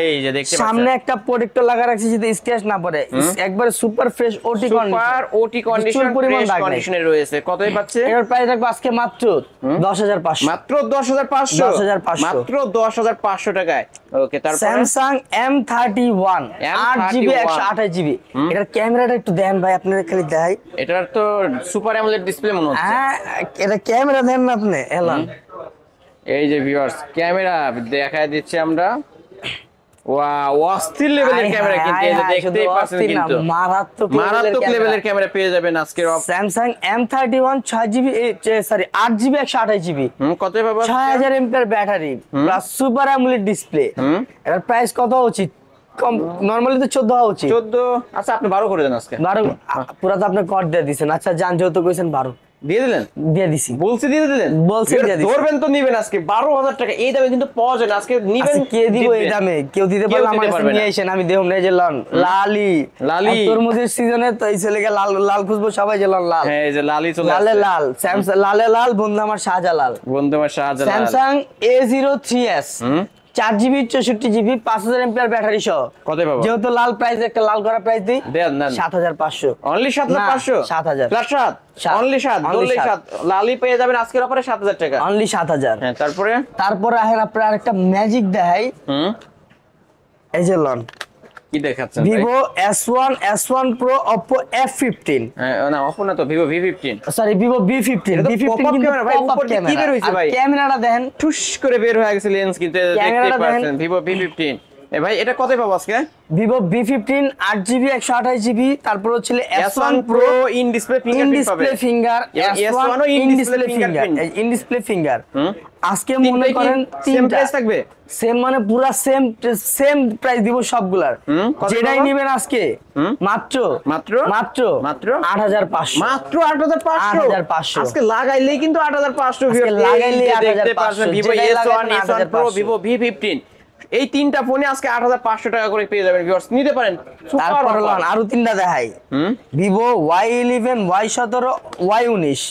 সামনে একটা প্রোটেক্টর লাগা রাখছি, যদি স্ক্র্যাচ না পড়ে একবারে সুপার ফ্রেশ ওটি কন্ডিশন কন্ডিশনে রয়েছে। কতই পাচ্ছে? এর প্রাইস রাখবো আজকে মাত্র 10500 মাত্র 10500 টাকায়। ওকে তারপর Samsung M31 8GB 128GB এটার ক্যামেরাটা একটু দেন ভাই, আপনারা খালি দেখাই। এটার তো সুপার অ্যামোলেড ডিসপ্লে মনে হচ্ছে। হ্যাঁ এটা ক্যামেরা দেন না আপনি এলান। এই যে ভিউয়ার্স ক্যামেরা দেখায় দিচ্ছি আমরা। ওয়াও অস্থির লেভেলের ক্যামেরা, কিন্তু এই যে দেখতেই পাচ্ছেন কিন্তু মারাত্মক লেভেলের ক্যামেরা পেয়ে যাবেন আজকে Samsung M31 6GB 8GB 128GB কতই পাবেন? 6000 MPR battery plus super AMOLED display. এর প্রাইস কত উচিত? নরমালি তো 14 হওয়া উচিত। 14, আচ্ছা আপনি 12 করে দেন আজকে। 12 পুরা তো আপনি কট দিয়ে দিছেন। আচ্ছা জান যেহেতু কইছেন 12 দিয়ে দিলেন, দিয়ে দিছি। বলছি দিয়ে দিলেন, বলছি দিয়ে দিছি। ধরবেন তো নিবেন আজকে 12,000 টাকা। এই দামে কিন্তু পাওয়া যায় না, আজকে নিবেন। আচ্ছা কে দিব এই দামে? কেউ দিতে পারলে আমার কাছে নিয়ে আসেন, আমি দেব না। এই যে লন লালি, লালি। আর তরমুজের সিজনে তো এই ছেলেকে লাল লাল খুঁজবো সবাই, যে লন লাল। হ্যাঁ এই যে লালি চলে লালে আসছে। লাল স্যামসাং, লালে লাল বন্ধু আমার শাহজালাল। বন্ধু আমার Shahjalal. Samsung A03s 4GB 64GB 5000 এমপিআর ব্যাটারি সহ। কত পাবো? যেহেতু লাল প্রাইস, একটা লাল করা প্রাইস দিই দেন দেন। 7500। Only 7500, 7000 plus 7, only 7, Only only 7 লালি পেয়ে যাবেন আজকের অফারে 7000 টাকা। অনলি 7000। হ্যাঁ তারপরে তারপরে আহেন আপনার আরেকটা ম্যাজিক দেখাই। এই যে লন কি দেখাচ্ছেন ভাই? Vivo S1 Pro, Oppo F15। হ্যাঁ না অপো না তো, Vivo V15। Sorry Vivo B15। এটা তো B15 pop-up কিন্তু camera ভাই, pop-up উপর দিয়ে কি camera। বের হইছে আর ভাই? ক্যামেরাটা দেখেন, ঠুস করে বের হয়ে গেছে লেন্স, কিন্তু দেখতে ক্যামেরাটা দেখেন। পাচ্ছেন ভিভো V15। এ ভাই এটা কত পাবো আজকে? Vivo B15 8GB 128GB। তারপর হচ্ছে S1 Pro in display in fingerprint display পাবে। ফিঙ্গার, S1 ও in display finger, in display finger. আজকে মনে করেন সেম 3টা প্রাইস থাকবে। সেম মানে পুরা সেম প্রাইস দিব সবগুলার। কত যেটাই পাবো? নেবেন আজকে মাত্র মাত্র মাত্র মাত্র 8500। মাত্র 8500। 8500 আজকে লাগাইলেই কিন্তু 8500 আজকে ভিউয়ার্স। লাগাইলেই দেখতে 8500, পাচ্ছেন ভিভো যেটাই S1, লাগাবেন S1 Pro, 8500। ভিভো V15, এই তিনটা ফোনে আজকে 8500 টাকা করে পেয়ে যাবেন ভিউয়ার্স, নিতে পারেন। তারপর লন আরো তিনটা দেখাই। Vivo Y11, Y17, Y19।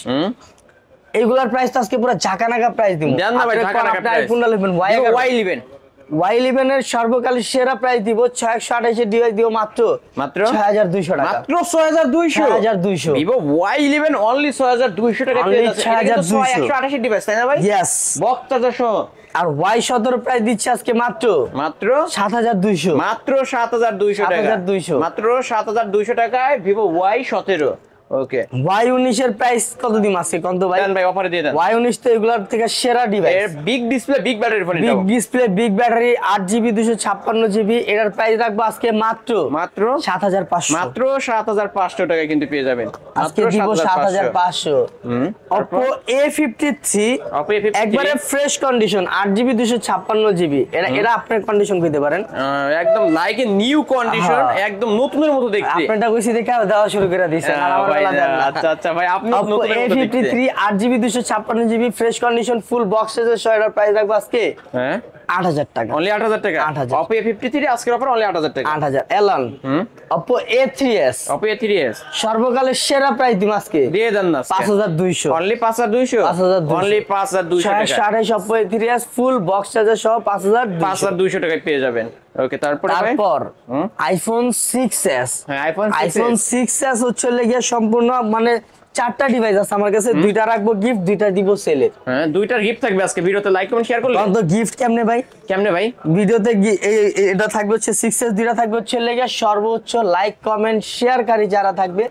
এইগুলার প্রাইস তো আজকে পুরো ঝাঁকানাকা প্রাইস দিব। দেন না ভাই, ঢাকা প্রাইস। আইফোনটা নেবেন Y11 Y11 এর সর্বকালের সেরা প্রাইস দিব 628 এর ডিভাইস দিব মাত্র 6200 টাকা। মাত্র 6200। 6200 ভিভো Y11 অনলি 6200 টাকা Only পেয়ে যাচ্ছে। এটা কিন্তু 6200 128 ডিভাইস তাই না ভাই? ইয়েস। বক্স চার্জার সহ। আর Y17 প্রাইস দিচ্ছে আজকে মাত্র মাত্র 7200। মাত্র 7200 টাকা। 7200 মাত্র 7200 টাকায় ভিভো Y17। ওকে Y19 এর প্রাইস কত দিন আজকে কোন তো ভাই? দেন ভাই অফারে দিয়ে দেন। Y19 তো এগুলার থেকে সেরা এর device. Big display big battery phone এটা। Big display big battery 8GB 256GB। এটার প্রাইস রাখবো আজকে মাত্র মাত্র 7500। মাত্র 7500 টাকায় কিন্তু পেয়ে যাবেন। আজকে দিব 7500। Oppo A53 Oppo A53 একবারে ফ্রেশ কন্ডিশন 8GB 256GB। এটা আপনার কন্ডিশন কইতে পারেন, একদম লাইক এ নিউ কন্ডিশন, একদম নতুনের মতো দেখতে। আপনারটা কইছি দেখে দেওয়া শুরু করে দিয়েছেন। আর আমার বেলা দেন না। আচ্ছা আচ্ছা ভাই আপনি Oppo নতুনের মতো দেখতে। A53 8GB 256GB fresh condition full box সাইজের সহ এটার প্রাইস রাখবো আজকে হ্যাঁ 8000 টাকা। অনলি 8000 টাকা। 8000 Oppo A53 আজকের অফার অনলি 8000 টাকা। 8000। Elon Oppo A3s Oppo A3s সর্বকালের সেরা প্রাইস দিম আজকে দিয়ে দেন না 5200। অনলি 5200। 5200 অনলি 5200 টাকা। 628 Oppo A3s full box charger সহ 5200। 5200 টাকায় পেয়ে যাবেন। ওকে তারপর ভাই তারপর আইফোন 6s। হ্যাঁ আইফোন আইফোন 6s হচ্ছে লেগে সম্পূর্ণ মানে 4টা ডিভাইস আছে আমার কাছে, 2টা রাখবো গিফট, 2টা দিব সেলে। হ্যাঁ দুইটার গিফট থাকবে আজকে। ভিডিওতে লাইক কমেন্ট শেয়ার করলে তো গিফট কেমনে ভাই? কেমনে ভাই? ভিডিওতে এটা থাকবে হচ্ছে 6s, 2টা থাকবে হচ্ছে লেগে সর্বোচ্চ লাইক কমেন্ট শেয়ারকারী যারা থাকবে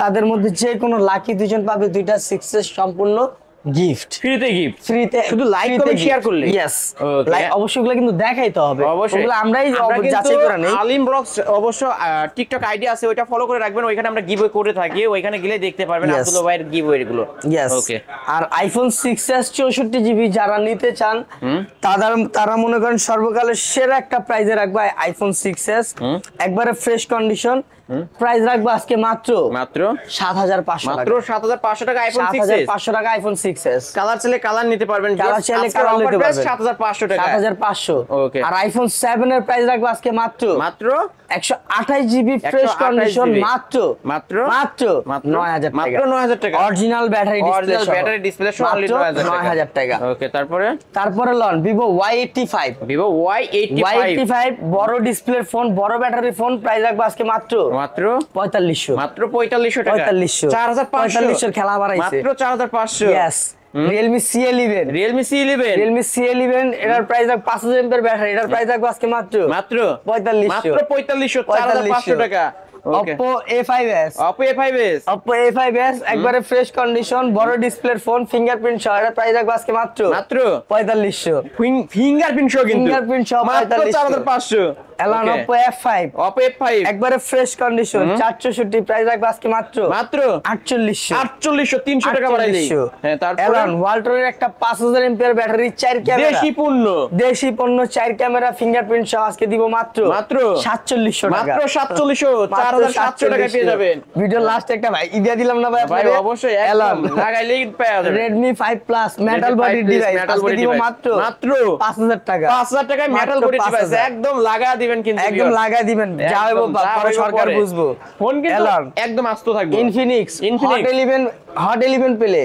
তাদের মধ্যে যে কোনো লাকি দুজন পাবে 2টা 6s সম্পূর্ণ গিফট। ফ্রিতে গিফট। ফ্রিতে শুধু লাইক কমেন্ট শেয়ার করলে? ইয়েস। Okay. লাইক অবশ্যই ওগুলো কিন্তু দেখাইতে হবে। অবশ্যই ওগুলো আমরাই যাচাই করে নেই। আলিম ব্লগস অবশ্য টিকটক আইডি আছে, ওইটা ফলো করে রাখবেন। ওইখানে আমরা গিভওয়ে করে থাকি, ওইখানে গেলে দেখতে পারবেন Yes. আব্দুল্লাহ ভাইয়ের গিভওয়ে গুলো। ইয়েস। ওকে আর আইফোন 6s 64GB যারা নিতে চান তারা মনে করেন সর্বকালের সেরা একটা প্রাইজে রাখবে আইফোন 6s একবারে ফ্রেশ কন্ডিশন। প্রাইস রাখবো আজকে মাত্র মাত্র 7500 মাত্র 7500 টাকা আইফোন 6s। 7500 টাকা আইফোন 6s। কালার চাইলে কালার নিতে পারবেন। কালার চাইলে কালার নিতে পারবেন। 7500 টাকা। 7500। ওকে। আর আইফোন 7 এর প্রাইস রাখবো আজকে মাত্র মাত্র 128GB ফ্রেশ 128 কন্ডিশন GB মাত্র মাত্র মাত্র 9000 টাকা। মাত্র 9000 টাকা। Original battery display original battery display সহ অনলি 9000 টাকা। ওকে তারপরে loan Vivo Y85। Vivo Y85 Y85 বড় ডিসপ্লের ফোন, বড় ব্যাটারি ফোন, প্রাইস রাখবো আজকে মাত্র মাত্র 4500। মাত্র 4500 টাকা। 4500 4500 4500 এর খেলা বাড়াইছে মাত্র 4500। Yes. Realme C11 Realme C11 Realme C11 এটার প্রাইস রাখবো 5000 এমএর ব্যাটারি, এটার প্রাইস রাখবো আজকে মাত্র মাত্র 4500। মাত্র 4500 4500 টাকা। Oppo A5s Oppo A5s Oppo A5s একবারে ফ্রেশ কন্ডিশন বড় ডিসপ্লের ফোন, ফিঙ্গারপ্রিন্ট সহ, এটার প্রাইস রাখবো আজকে মাত্র মাত্র 4500। ফিঙ্গারপ্রিন্ট সহ কিন্তু ফিঙ্গারপ্রিন্ট সহ মাত্র 4500। Elan Okay. Oppo F5 Oppo F5 একবারে ফ্রেশ কন্ডিশন 464 প্রাইস রাখবো আজকে মাত্র মাত্র 4800 300 টাকা বাড়াই দেই। হ্যাঁ, তারপর এলান ওয়ালটনের একটা 5000 এমপিআর ব্যাটারি 4 ক্যামেরা দেশি পণ্য 4 ক্যামেরা ফিঙ্গারপ্রিন্ট সহ আজকে দিব মাত্র 4700 টাকা মাত্র 4700 4700 টাকায় পেয়ে যাবেন। ভিডিও লাস্ট একটা ভাই ইদিয়া দিলাম না ভাই ভাই আপনাদের? অবশ্যই এলান একদম লাগাইলেই পেয়ে যাবেন। Redmi 5 Plus metal Redmi body 5 device metal আজকে body দিব device। মাত্র মাত্র 5000 টাকা 5000 টাকায় মেটাল মাত্র বডি ডিভাইস 5000 একদম লাগা দিবেন কিন্তু একদম viewers। লাগাই দিবেন যা হইব একদম, যা পরে হইব সরকার পরে। বুঝবো ফোন কিন্তু এলান একদম আস্ত থাকবে। Infinix Infinix। হট 11 পেলে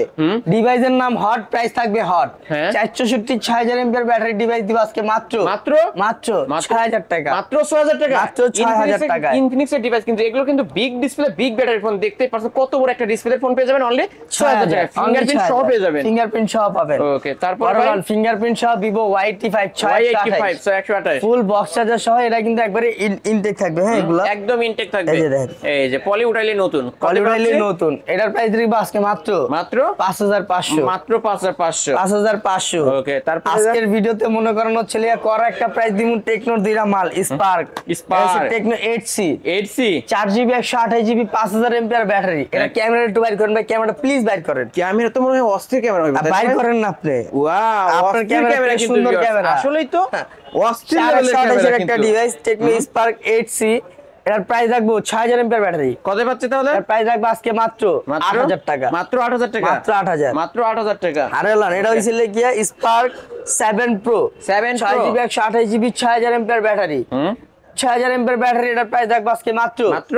ডিভাইসের নাম হট প্রাইস থাকবে হট হ্যাঁ। 464 6000 এমপিআর ব্যাটারি ডিভাইস দিব আজকে মাত্র মাত্র মাত্র 6000 টাকা মাত্র 6000 টাকা মাত্র 6000 টাকায়। ইনফিনিক্স এর ডিভাইস কিন্তু এগুলো কিন্তু big display big battery phone দেখতেই পাচ্ছেন কত বড় একটা ডিসপ্লে ফোন পেয়ে যাবেন অনলি 6000 টাকা ফিঙ্গারপ্রিন্ট সহ পেয়ে যাবেন। ফিঙ্গারপ্রিন্ট সহ পাবেন ওকে তারপর ফিঙ্গারপ্রিন্ট সহ Vivo Y85 Y85 128 full box charger সহ এটা কিন্তু একবারে ইনটেক থাকবে হ্যাঁ এগুলো একদম ইনটেক থাকবে। এই যে দেখেন। এই যে পলি উঠাইলে নতুন কলিউডাইলে নতুন এটার প্রাইস দিব আজকে মাত্র মাত্র 5500 মাত্র 5500 5500 ওকে তারপর আজকের ভিডিওতে মনে করেন হচ্ছে লিয়া করা একটা প্রাইস দিমু টেকনোর দুইটা মাল Spark Tecno 8C 8C 4GB 128GB 5000 এমপিআর ব্যাটারি এটা ক্যামেরা একটু বাইর করেন ভাই ক্যামেরাটা প্লিজ বাইর করেন ক্যামেরা তো মনে হয় অস্থির ক্যামেরা হবে বাইর করেন না আপনি ওয়াও আপনার ক্যামেরা কিন্তু সুন্দর viewers। ক্যামেরা আসলেই তো অস্থির 428 লেভেলের ক্যামেরা একটা কিন্তু। ডিভাইস টেকনো স্পার্ক 8C এটার প্রাইস রাখবো 6000 এমপিআর ব্যাটারি কত পাচ্ছে তাহলে এর প্রাইস রাখবো আজকে মাত্র 8000 টাকা মাত্র 8000 টাকা মাত্র 8000 মাত্র 8000 টাকা আরে লান এটা হইছিল কি spark 7 Pro 7 Pro 6GB 128GB 6000 MPR battery 6000 MPR battery এটার প্রাইস রাখবো আজকে মাত্র মাত্র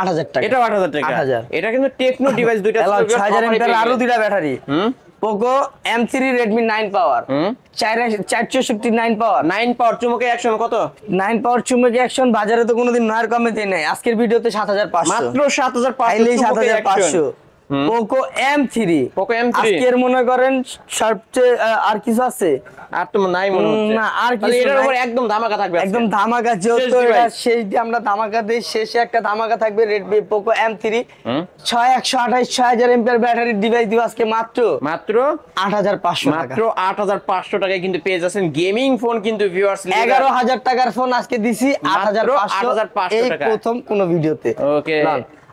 8000 টাকা এটা 8000 টাকা 8000 এটা কিন্তু টেকনো ডিভাইস দুইটা হ্যালো 6000 এমপিআর আরো দুইটা ব্যাটারি পোকো M3 Redmi 9 পাওয়ার 469 পাওয়ার 9 পাওয়ার চুমুকে অ্যাকশন কত 9 পাওয়ার চুম্বক অ্যাকশন বাজারে তো কোনোদিন নয়ের কমে দেয় নাই আজকের ভিডিওতে 7500 মাত্র 7500 আইলেই চুমুকে 7500 পোকো M3 পোকো M3 আজকের মনে করেন সবচেয়ে আর কিছু আছে আর তো নাই মনে হচ্ছে না, আর তাহলে কিছু এটার নাই। উপর একদম ধামাকা থাকবে আজকে। একদম ধামাকা যেহেতু শেষ এটা device। শেষ দিয়ে আমরা ধামাকা দিই শেষে একটা ধামাকা থাকবে Redmi Poco M3 6128 MPR battery device দিব আজকে মাত্র মাত্র 8500 টাকা মাত্র 8500 টাকায় কিন্তু পেয়ে যাচ্ছেন গেমিং ফোন কিন্তু ভিউয়ার্স 11000 টাকার ফোন আজকে দিছি 8500 এই টাকা। প্রথম কোন ভিডিওতে ওকে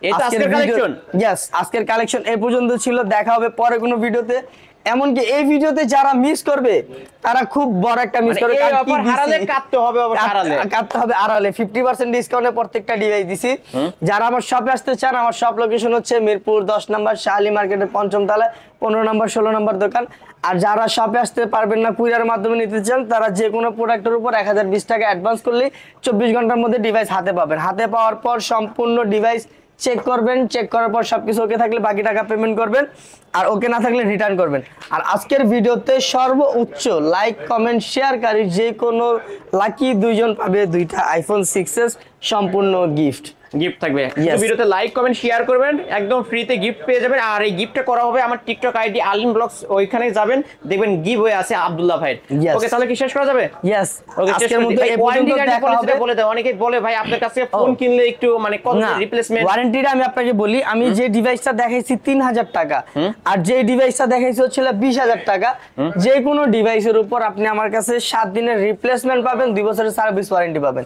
এটা আজকের কালেকশন यस আজকের কালেকশন এই পর্যন্ত ছিল দেখা হবে পরে কোনো ভিডিওতে এমনকি এই ভিডিওতে যারা মিস করবে তারা খুব বড় একটা মিস করবে এই কারণ কি অফার দিছি? হারালে কাটতে হবে অবশ্য হারালে কাটতে হবে আড়ালে 50% ডিসকাউন্টে প্রত্যেকটা ডিভাইস দিছি যারা আমার শপে আসতে চান আমার শপ লোকেশন হচ্ছে মিরপুর 10 নম্বর শাহালি মার্কেটের 5ম তলায় 15 নম্বর 16 নম্বর দোকান আর যারা শপে আসতে পারবেন না কুরিয়ার মাধ্যমে নিতে চান তারা যে কোনো প্রোডাক্টের উপর 1020 টাকা অ্যাডভান্স করলে 24 ঘন্টার মধ্যে ডিভাইস হাতে পাবেন হাতে পাওয়ার পর সম্পূর্ণ ডিভাইস চেক করবেন চেক করার পর সবকিছু ওকে থাকলে বাকি টাকা পেমেন্ট করবেন আর ওকে না থাকলে রিটার্ন করবেন আর আজকের ভিডিওতে সর্বোচ্চ লাইক কমেন্ট শেয়ারকারী যে কোনো লাকি দুইজন পাবে দুইটা আইফোন 6s সম্পূর্ণ গিফট গিফট থাকবে Yes. ভিডিওতে লাইক কমেন্ট শেয়ার করবেন একদম ফ্রিতে গিফট পেয়ে যাবেন আর এই গিফটটা করা হবে আমার টিকটক আইডি আলিম ব্লগস ওইখানে যাবেন দেখবেন গিভ হয়ে আছে আব্দুল্লাহ ভাইয়ের Yes. ওকে তাহলে কি শেষ করা যাবে ইয়েস ওকে আজকের মধ্যে এই পর্যন্ত দেখা হবে বলে দাও অনেকেই বলে ভাই আপনার কাছে ফোন কিনলে একটু মানে কত না রিপ্লেসমেন্ট ওয়ারেন্টিটা আমি আপনাকে বলি আমি যে ডিভাইসটা দেখাইছি 3000 টাকা আর যে ডিভাইসটা দেখাইছি হচ্ছিল 20000 টাকা যে কোনো ডিভাইসের উপর আপনি আমার কাছে 7 দিনের রিপ্লেসমেন্ট পাবেন 2 বছরের সার্ভিস ওয়ারেন্টি পাবেন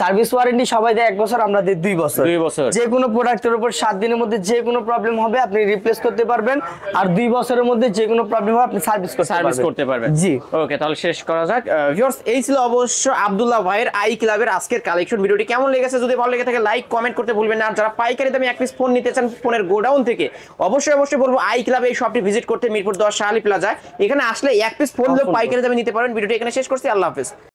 সার্ভিস ওয়ারেন্টি সবাই দেয় 1 বছর আমরা দিই 2 বছর 2 বছর যে কোনো প্রোডাক্টের উপর 7 দিনের মধ্যে যে কোনো প্রবলেম হবে আপনি রিপ্লেস করতে পারবেন আর 2 বছরের মধ্যে যে কোনো প্রবলেম হবে আপনি সার্ভিস করতে পারবেন জি ওকে তাহলে শেষ করা যাক ভিউয়ার্স এই ছিল অবশ্য আব্দুল্লাহ ভাইয়ের আই ক্লাবের আজকের কালেকশন ভিডিওটি কেমন লেগেছে যদি ভালো লেগে থাকে লাইক কমেন্ট করতে ভুলবেন না আর যারা পাইকারি দামে এক পিস ফোন নিতে চান ফোনের গোডাউন থেকে অবশ্যই বলবো আই ক্লাবে এই শপটি ভিজিট করতে মিরপুর 10 শাহালি প্লাজায় এখানে আসলে এক পিস ফোন পাইকারি দামে নিতে পারবেন ভিডিওটি এখানে শেষ করছি আল্লাহ হাফেজ